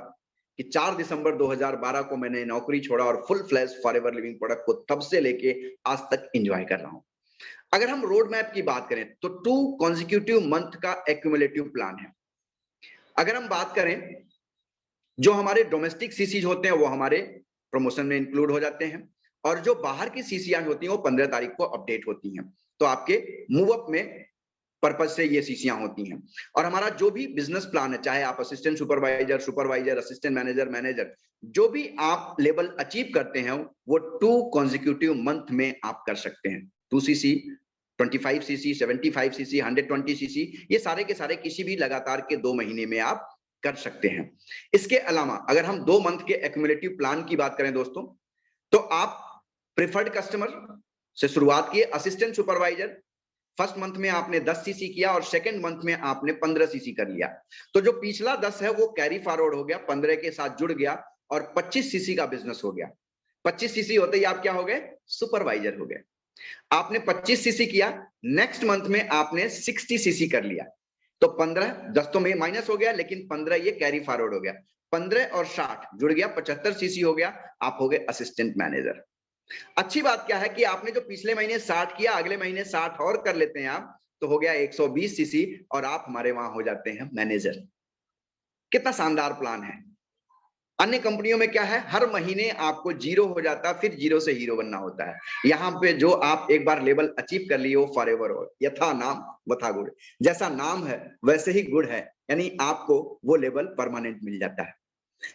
Speaker 1: कि 4 दिसंबर 2012 को मैंने नौकरी छोड़ा और full flash forever living product को तब से लेके आज तक एंजॉय कर रहा हूं। अगर हम रोड मैप की बात करें तो 2 कॉन्जिक्यूटिव मंथ का एक्यूमुलेटिव प्लान है। अगर हम बात करें, जो हमारे डोमेस्टिक सीसीज होते हैं वो हमारे प्रमोशन में इंक्लूड हो जाते हैं और जो बाहर की सीसीआई होती हैं वो 15 तारीख को अपडेट होती हैं। तो आपके मूव अप में पर्पज से ये सीसीआई होती हैं। और हमारा जो भी बिजनेस प्लान है, चाहे आप असिस्टेंट सुपरवाइजर, असिस्टेंट मैनेजर, जो भी आप लेवल अचीव करते हैं वो 2 कॉन्जिक्यूटिव मंथ में आप कर सकते हैं। 2 सीसी, 25 सीसी, 75 सीसी, 120 सीसी, ये सारे के सारे किसी भी लगातार के 2 महीने में आप कर सकते हैं। इसके अलावा अगर हम 2 मंथ के एक्यूमुलेटिव प्लान की बात करें दोस्तों, तो आप प्रिफर्ड कस्टमर से शुरुआत किए। असिस्टेंट सुपरवाइजर फर्स्ट मंथ में आपने 10 सीसी किया और सेकंड मंथ में आपने 15 सीसी कर लिया, तो जो पिछला 10 है वो कैरी फॉरवर्ड हो गया, 15 के साथ जुड़ गया और 25 सीसी का बिजनेस हो गया। 25 सीसी होते ही आप क्या हो गए? सुपरवाइजर हो गए। आपने 25 सीसी किया, नेक्स्ट मंथ में आपने 60 सीसी कर लिया, तो 15, 10 तो में माइनस हो गया, लेकिन 15 ये कैरी फॉरवर्ड हो गया। 15 और 60 जुड़ गया, 75 सीसी हो गया, आप हो गए असिस्टेंट मैनेजर। अच्छी बात क्या है कि आपने जो पिछले महीने 60 किया, अगले महीने 60 और कर लेते हैं आप, तो हो गया 120 सीसी और आप हमारे वहां हो जाते हैं मैनेजर। कितना शानदार प्लान है। अन्य कंपनियों में क्या है, हर महीने आपको 0 हो जाता है, फिर 0 से हीरो बनना होता है। यहाँ पे जो आप एक बार लेवल अचीव कर लिए वो फॉरएवर हो, यथा नाम वथा गुण, जैसा नाम है वैसे ही गुण है, यानी आपको वो लेवल परमानेंट मिल जाता है।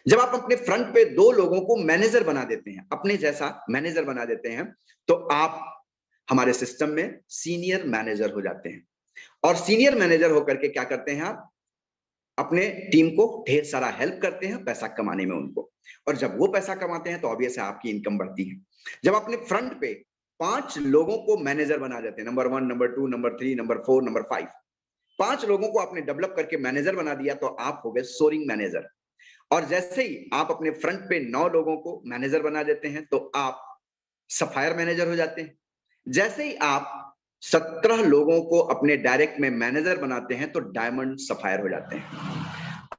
Speaker 1: जब आप अपने फ्रंट पे 2 लोगों को मैनेजर बना देते हैं, अपने जैसा मैनेजर बना देते हैं, तो आप हमारे सिस्टम में सीनियर मैनेजर हो जाते हैं। और सीनियर मैनेजर होकर के क्या करते हैं, आप अपने टीम को ढेर सारा हेल्प करते हैं पैसा कमाने में उनको, और जब वो पैसा कमाते हैं तो ऑब्वियस है आपकी इनकम बढ़ती है। जब अपने फ्रंट पे 5 लोगों को मैनेजर बना देते हैं, number 1, number 2, number 3, number 4, number 5, 5 लोगों को आपने डेवलप करके मैनेजर बना दिया, तो आप हो गए सोरिंग मैनेजर। और जैसे ही आप अपने फ्रंट पे 9 लोगों को मैनेजर बना देते हैं तो आप सफायर मैनेजर हो जाते हैं। जैसे ही आप 17 लोगों को अपने डायरेक्ट में मैनेजर बनाते हैं तो डायमंड सफायर हो जाते हैं।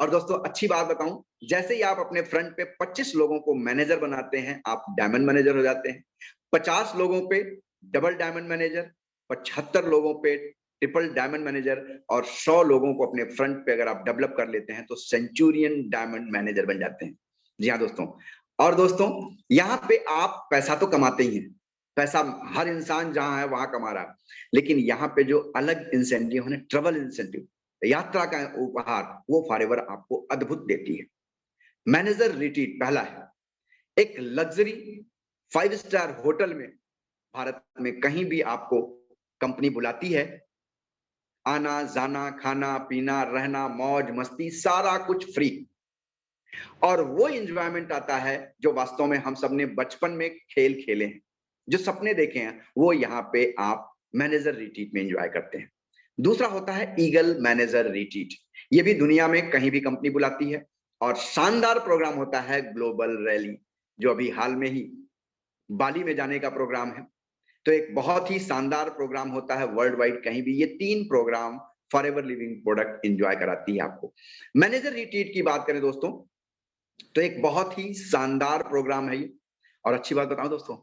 Speaker 1: और दोस्तों अच्छी बात बताऊं, जैसे ही आप अपने फ्रंट पे 25 लोगों को मैनेजर बनाते हैं, आप डायमंड मैनेजर हो जाते हैं। 50 लोगों पे डबल डायमंड मैनेजर, 75 लोगों पे ट्रिपल डायमंड मैनेजर, और 100 लोगों को अपने फ्रंट पे अगर आप डेवलप कर लेते हैं तो सेंचुरियन डायमंड मैनेजर बन जाते हैं। जी हाँ दोस्तों। और दोस्तों यहाँ पे आप पैसा तो कमाते ही हैं, पैसा हर इंसान जहां है वहां कमा रहा है, लेकिन यहाँ पे जो अलग इंसेंटिव है, ट्रेवल इंसेंटिव, यात्रा का उपहार, वो फॉरएवर आपको अद्भुत देती है। मैनेजर रिट्रीट पहला है, एक लग्जरी 5 स्टार होटल में भारत में कहीं भी आपको कंपनी बुलाती है, आना जाना खाना पीना रहना मौज मस्ती सारा कुछ फ्री, और वो एंजॉयमेंट आता है जो वास्तव में हम सबने बचपन में खेल खेले हैं, जो सपने देखे हैं, वो यहाँ पे आप मैनेजर रिट्रीट में एंजॉय करते हैं। दूसरा होता है ईगल मैनेजर रिट्रीट। ये भी दुनिया में कहीं भी कंपनी बुलाती है, और शानदार प्रोग्राम होता है ग्लोबल रैली, जो अभी हाल में ही बाली में जाने का प्रोग्राम है। तो एक बहुत ही शानदार प्रोग्राम होता है वर्ल्ड वाइड कहीं भी। ये 3 program forever living product enjoy कराती है आपको। मैनेजर रिट्रीट की बात करें दोस्तों, तो एक बहुत ही शानदार प्रोग्राम है ये। और अच्छी बात बताऊं दोस्तों,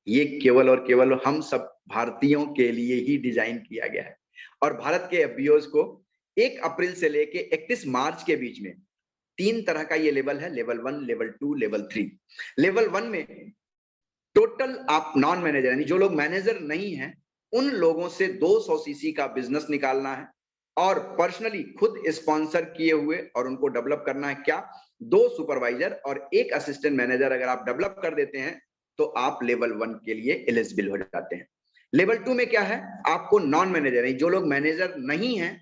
Speaker 1: ये केवल और केवल हम सब भारतीयों के लिए ही डिजाइन किया गया है। और भारत के एफबीओज को 1 अप्रैल से लेके 31 मार्च के बीच में 3 तरह का ये लेवल है, लेवल 1, लेवल 2, लेवल 3। लेवल 1 में टोटल आप नॉन मैनेजर यानी जो लोग मैनेजर नहीं है, उन लोगों से 200 सीसी का बिजनेस निकालना है, और पर्सनली खुद स्पॉन्सर किए हुए और उनको डेवलप करना है। क्या? 2 सुपरवाइजर और 1 असिस्टेंट मैनेजर अगर आप डेवलप कर देते हैं तो आप लेवल 1 के लिए एलिजिबल हो जाते हैं। लेवल 2 में क्या है? आपको नॉन मैनेजर जो लोग मैनेजर नहीं है,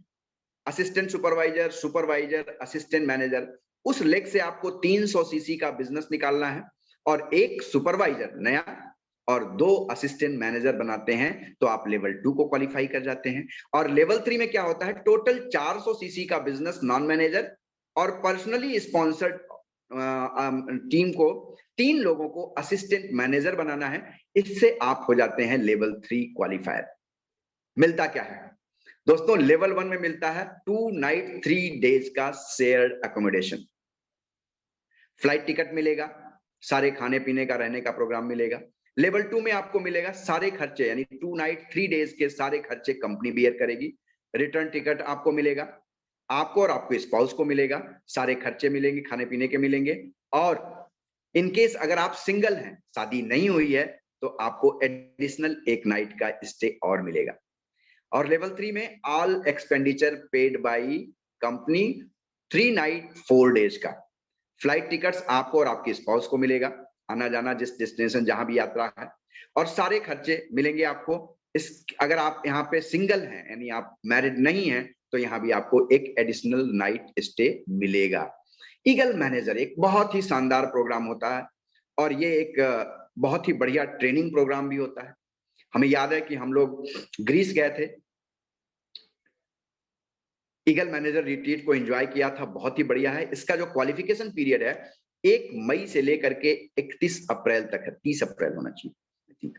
Speaker 1: assistant supervisor, supervisor, assistant manager, उस लेग से आपको 300 सीसी का बिजनेस निकालना है, और 1 सुपरवाइजर नया और 2 असिस्टेंट मैनेजर बनाते हैं तो आप लेवल 2 को क्वालिफाई कर जाते हैं। और लेवल 3 में क्या होता है? टोटल 400 सीसी का बिजनेस नॉन मैनेजर और पर्सनली स्पॉन्सर्ड टीम को 3 लोगों को असिस्टेंट मैनेजर बनाना है। इससे आप हो जाते हैं लेवल 3 क्वालिफायर। मिलता क्या है दोस्तों? लेवल 1 में मिलता है 2 नाइट 3 डेज का शेयर्ड अकोमोडेशन, फ्लाइट टिकट मिलेगा, सारे खाने पीने का रहने का प्रोग्राम मिलेगा। लेवल 2 में आपको मिलेगा सारे खर्चे, यानी 2 नाइट 3 डेज के सारे खर्चे कंपनी बियर करेगी। रिटर्न टिकट आपको मिलेगा, आपको और आपके स्पाउस को मिलेगा, सारे खर्चे मिलेंगे, खाने पीने के मिलेंगे। और इन केस अगर आप सिंगल हैं, शादी नहीं हुई है, तो आपको एडिशनल 1 नाइट का स्टे और मिलेगा। और लेवल 3 में all expenditure paid by company, 3 night 4 days का फ्लाइट टिकट्स आपको और आपके स्पाउस को मिलेगा, आना जाना जिस डेस्टिनेशन जहां भी यात्रा है, और सारे खर्चे मिलेंगे आपको। इस अगर आप यहाँ पे सिंगल हैं यानी आप मैरिड नहीं हैं, तो यहाँ भी आपको एक एडिशनल नाइट स्टे मिलेगा। ईगल मैनेजर एक बहुत ही शानदार प्रोग्राम होता है, और ये एक बहुत ही बढ़िया ट्रेनिंग प्रोग्राम भी होता है। हमें याद है कि हम लोग ग्रीस गए थे, ईगल मैनेजर रिट्रीट को एंजॉय किया था, बहुत ही बढ़िया है। इसका जो क्वालिफिकेशन पीरियड है 1 मई से लेकर के 31 अप्रैल तक है, 30 अप्रैल होना चाहिए, ठीक।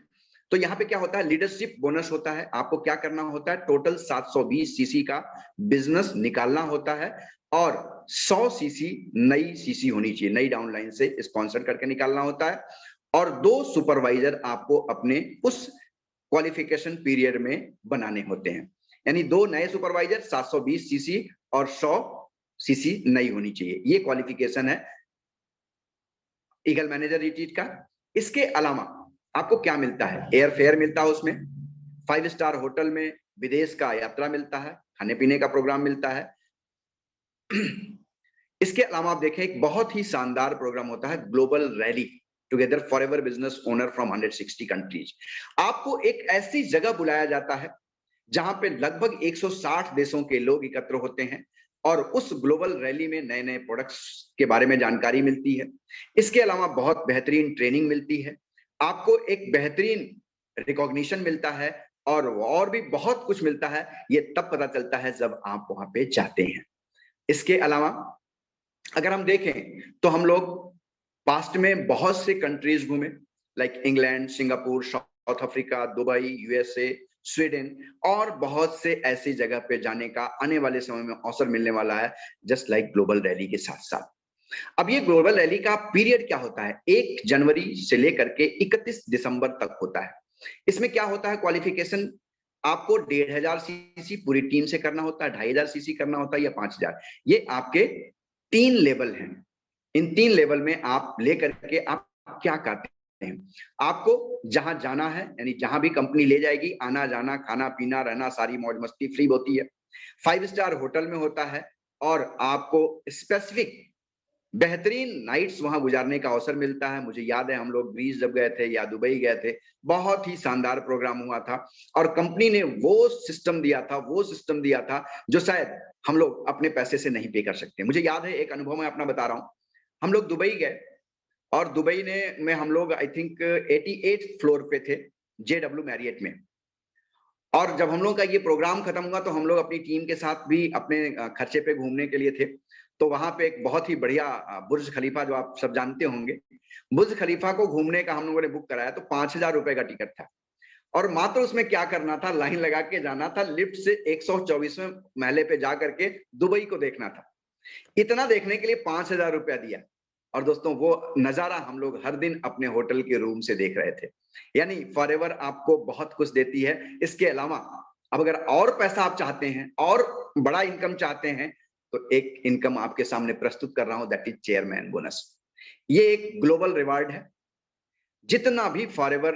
Speaker 1: तो यहाँ पे क्या होता है? लीडरशिप बोनस होता है। आपको क्या करना होता है? टोटल 720 सीसी का बिजनेस निकालना होता है, और 100 सीसी नई सीसी होनी चाहिए, नई डाउनलाइन से स्पॉन्सर करके निकालना होता है, और 2 सुपरवाइजर आपको अपने उस क्वालिफिकेशन पीरियड में बनाने होते हैं। यानी 2 नए सुपरवाइजर, 720 सीसी और 100 सीसी नई होनी चाहिए। ये क्वालिफिकेशन है ईगल मैनेजर रिट्रीट का। इसके अलावा आपको क्या मिलता है? एयर फेयर मिलता है, उसमें 5 स्टार होटल में विदेश का यात्रा मिलता है, खाने पीने का प्रोग्राम मिलता है। इसके अलावा आप देखें एक बहुत ही शानदार प्रोग्राम होता है global rally together forever business owner from 160 countries. आपको एक ऐसी जगह बुलाया जाता है जहां पे लगभग 160 देशों के लोग एकत्र होते हैं, और उस ग्लोबल रैली में नए नए प्रोडक्ट्स के बारे में जानकारी मिलती है। इसके अलावा बहुत बेहतरीन ट्रेनिंग मिलती है, आपको एक बेहतरीन रिकॉग्निशन मिलता है, और भी बहुत कुछ मिलता है। ये तब पता चलता है जब आप वहां पे जाते हैं। इसके अलावा अगर हम देखें तो हम लोग पास्ट में बहुत से कंट्रीज घूमे, like England, Singapore, south Africa, Dubai, USA, Sweden, और बहुत से ऐसी जगह पे जाने का आने वाले समय में अवसर मिलने वाला है, जस्ट लाइक ग्लोबल रैली के साथ साथ। अब ये ग्लोबल रैली का पीरियड क्या होता है? 1 जनवरी से लेकर के 31 दिसंबर तक होता है। इसमें क्या होता है? क्वालिफिकेशन आपको 1500 सीसी पूरी टीम से करना होता है, 2500 सीसी करना होता है, या 5000। ये आपके 3 लेवल हैं। इन 3 लेवल में आप लेकर के आप क्या करते हैं? आपको जहां जाना है, यानी जहां भी कंपनी ले जाएगी, आना जाना खाना पीना रहना सारी मौज मस्ती फ्री होती है। 5 स्टार होटल में होता है, और आपको स्पेसिफिक बेहतरीन नाइट्स वहां गुजारने का अवसर मिलता है। मुझे याद है हम लोग ग्रीस जब गए थे या दुबई गए थे, बहुत ही शानदार प्रोग्राम हुआ था और कंपनी ने वो सिस्टम दिया था जो शायद हम लोग अपने पैसे से नहीं पे कर सकते। मुझे याद है एक अनुभव मैं अपना बता रहा हूँ। हम लोग दुबई गए और दुबई में हम लोग आई थिंक 88 फ्लोर पे थे, JW मैरियट में। और जब हम लोग का ये प्रोग्राम खत्म हुआ तो हम लोग अपनी टीम के साथ भी अपने खर्चे पे घूमने के लिए थे। तो वहां पे एक बहुत ही बढ़िया बुर्ज खलीफा, जो आप सब जानते होंगे, बुर्ज खलीफा को घूमने का हम लोगों ने बुक कराया। तो 5,000 रुपए का टिकट था और मात्र उसमें क्या करना था, लाइन लगा के जाना था, लिफ्ट से 124वें महले पे जा करके दुबई को देखना था। इतना देखने के लिए 5,000 रुपया दिया और दोस्तों वो नजारा हम लोग हर दिन अपने होटल के रूम से देख रहे थे। यानी फॉरएवर आपको बहुत कुछ देती है। इसके अलावा अब अगर और पैसा आप चाहते हैं और बड़ा इनकम चाहते हैं तो एक इनकम आपके सामने प्रस्तुत कर रहा हूं, दैट इज चेयरमैन बोनस। ये एक ग्लोबल रिवार्ड है। जितना भी फॉरएवर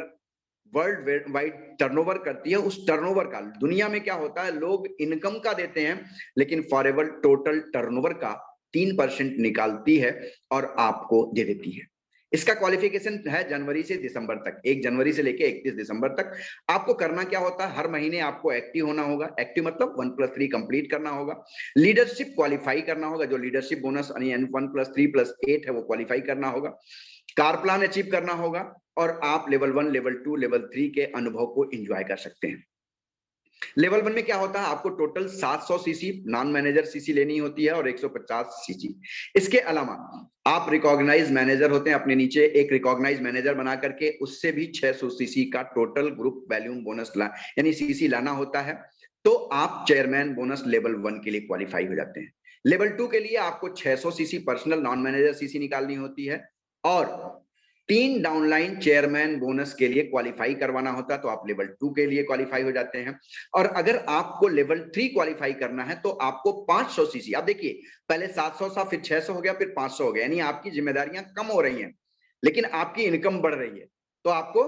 Speaker 1: वर्ल्ड वाइड टर्नओवर करती है, उस टर्नओवर का, दुनिया में क्या होता है, लोग इनकम का देते हैं लेकिन फॉरएवर टोटल टर्नओवर का 3% निकालती है और आपको दे देती है। इसका क्वालिफिकेशन है जनवरी से दिसंबर तक, 1 जनवरी से लेके 31 दिसंबर तक। आपको करना क्या होता है, हर महीने आपको एक्टिव होना होगा। एक्टिव मतलब 1+3 कंप्लीट करना होगा। लीडरशिप क्वालिफाई करना होगा, जो लीडरशिप बोनस 1+3+8 है वो क्वालिफाई करना होगा। कार प्लान अचीव करना होगा और आप लेवल 1, लेवल 2, लेवल 3 के अनुभव को एंजॉय कर सकते हैं। लेवल 1 में क्या होता है, आपको total 700 CC non manager CC लेनी होती है और 150 सीसी। इसके अलावा आप रिकॉग्नाइज मैनेजर होते हैं, अपने नीचे एक रिकॉग्नाइज मैनेजर बना करके उससे भी 600 सीसी का टोटल ग्रुप वैल्यूम बोनस यानी सीसी लाना होता है। तो आप चेयरमैन बोनस लेवल 1 के लिए क्वालिफाई हो जाते हैं। लेवल 2 के लिए आपको 600 CC personal non manager CC निकालनी होती है और 3 डाउनलाइन चेयरमैन बोनस के लिए क्वालिफाई करवाना होता है, तो आप लेवल 2 के लिए क्वालिफाई हो जाते हैं। और अगर आपको लेवल 3 क्वालिफाई करना है तो आपको 500 सीसी, आप देखिए पहले 700 था, फिर 600 हो गया, फिर 500 हो गया, यानी आपकी जिम्मेदारियां कम हो रही हैं लेकिन आपकी इनकम बढ़ रही है। तो आपको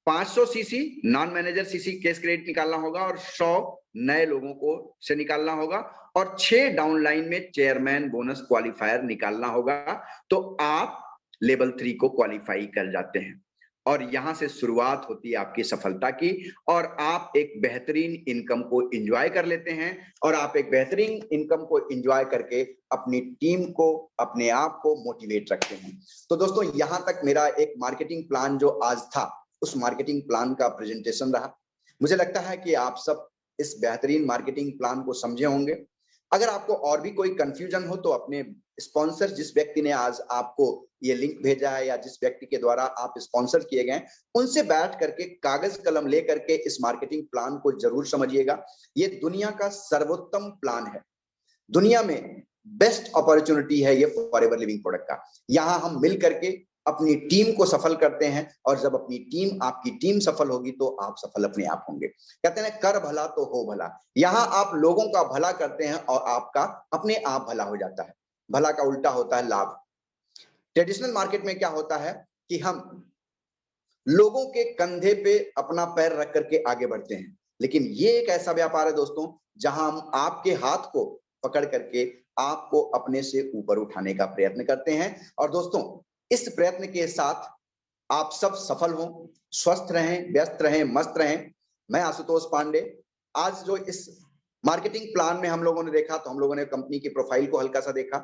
Speaker 1: 500 CC non manager CC case credit निकालना होगा और 100 नए लोगों को से निकालना होगा और 6 डाउनलाइन में चेयरमैन बोनस क्वालिफायर निकालना होगा। तो आप लेवल 3 को क्वालिफाई कर जाते हैं और यहां से शुरुआत होती है आपकी सफलता की और आप एक बेहतरीन इनकम को एंजॉय कर लेते हैं और आप एक बेहतरीन इनकम को एंजॉय करके अपनी टीम को, अपने आप को मोटिवेट रखते हैं। तो दोस्तों यहां तक मेरा एक मार्केटिंग प्लान जो आज था, उस मार्केटिंग प्लान का प्रेजेंटेशन रहा। मुझे लगता है कि आप सब इस बेहतरीन मार्केटिंग प्लान को समझे होंगे। अगर आपको और भी कोई कंफ्यूजन हो तो अपने स्पॉन्सर, जिस व्यक्ति ने आज आपको ये लिंक भेजा है या जिस व्यक्ति के द्वारा आप स्पॉन्सर किए गए, उनसे बैठ करके कागज कलम लेकर के इस मार्केटिंग प्लान को जरूर समझिएगा। ये दुनिया का सर्वोत्तम प्लान है, दुनिया में बेस्ट अपॉर्चुनिटी है ये फॉरएवर लिविंग प्रोडक्ट का। यहाँ हम मिल करके अपनी टीम को सफल करते हैं और जब अपनी टीम, आपकी टीम सफल होगी तो आप सफल अपने आप होंगे। कहते हैं कर भला तो हो भला। यहाँ आप लोगों का भला करते हैं और आपका अपने आप भला हो जाता है। भला का उल्टा होता है लाभ। ट्रेडिशनल मार्केट में क्या होता है कि हम लोगों के कंधे पे अपना पैर रख करके आगे बढ़ते हैं, लेकिन ये एक ऐसा व्यापार है दोस्तों जहां हम आपके हाथ को पकड़ करके आपको अपने से ऊपर उठाने का प्रयत्न करते हैं। और दोस्तों इस प्रयत्न के साथ आप सब सफल हों, स्वस्थ रहें, व्यस्त रहें, मस्त रहें। मैं आशुतोष पांडे। आज जो इस मार्केटिंग प्लान में हम लोगों ने देखा, तो हम लोगों ने कंपनी की प्रोफाइल को हल्का सा देखा,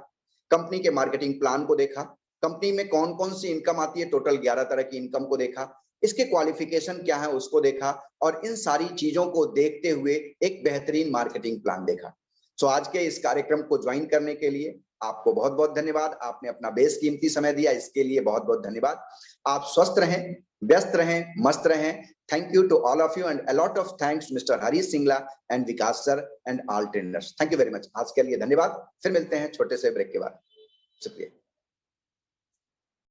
Speaker 1: कंपनी के मार्केटिंग प्लान को देखा, कंपनी में कौन कौन सी इनकम आती है, टोटल 11 तरह की इनकम को देखा, इसके क्वालिफिकेशन क्या है उसको देखा और इन सारी चीजों को देखते हुए एक बेहतरीन मार्केटिंग प्लान देखा। सो आज के इस कार्यक्रम को ज्वाइन करने के लिए आपको बहुत बहुत धन्यवाद। आपने अपना बेशकीमती समय दिया, इसके लिए बहुत बहुत धन्यवाद। आप स्वस्थ रहें, व्यस्त रहें, मस्त रहें। Thank you to all of you and a lot of thanks Mr. Harish Singla and Vikas sir and all trainers. Thank you very much. आज के लिए धन्यवाद। फिर मिलते हैं छोटे से ब्रेक के बाद। शुक्रिया।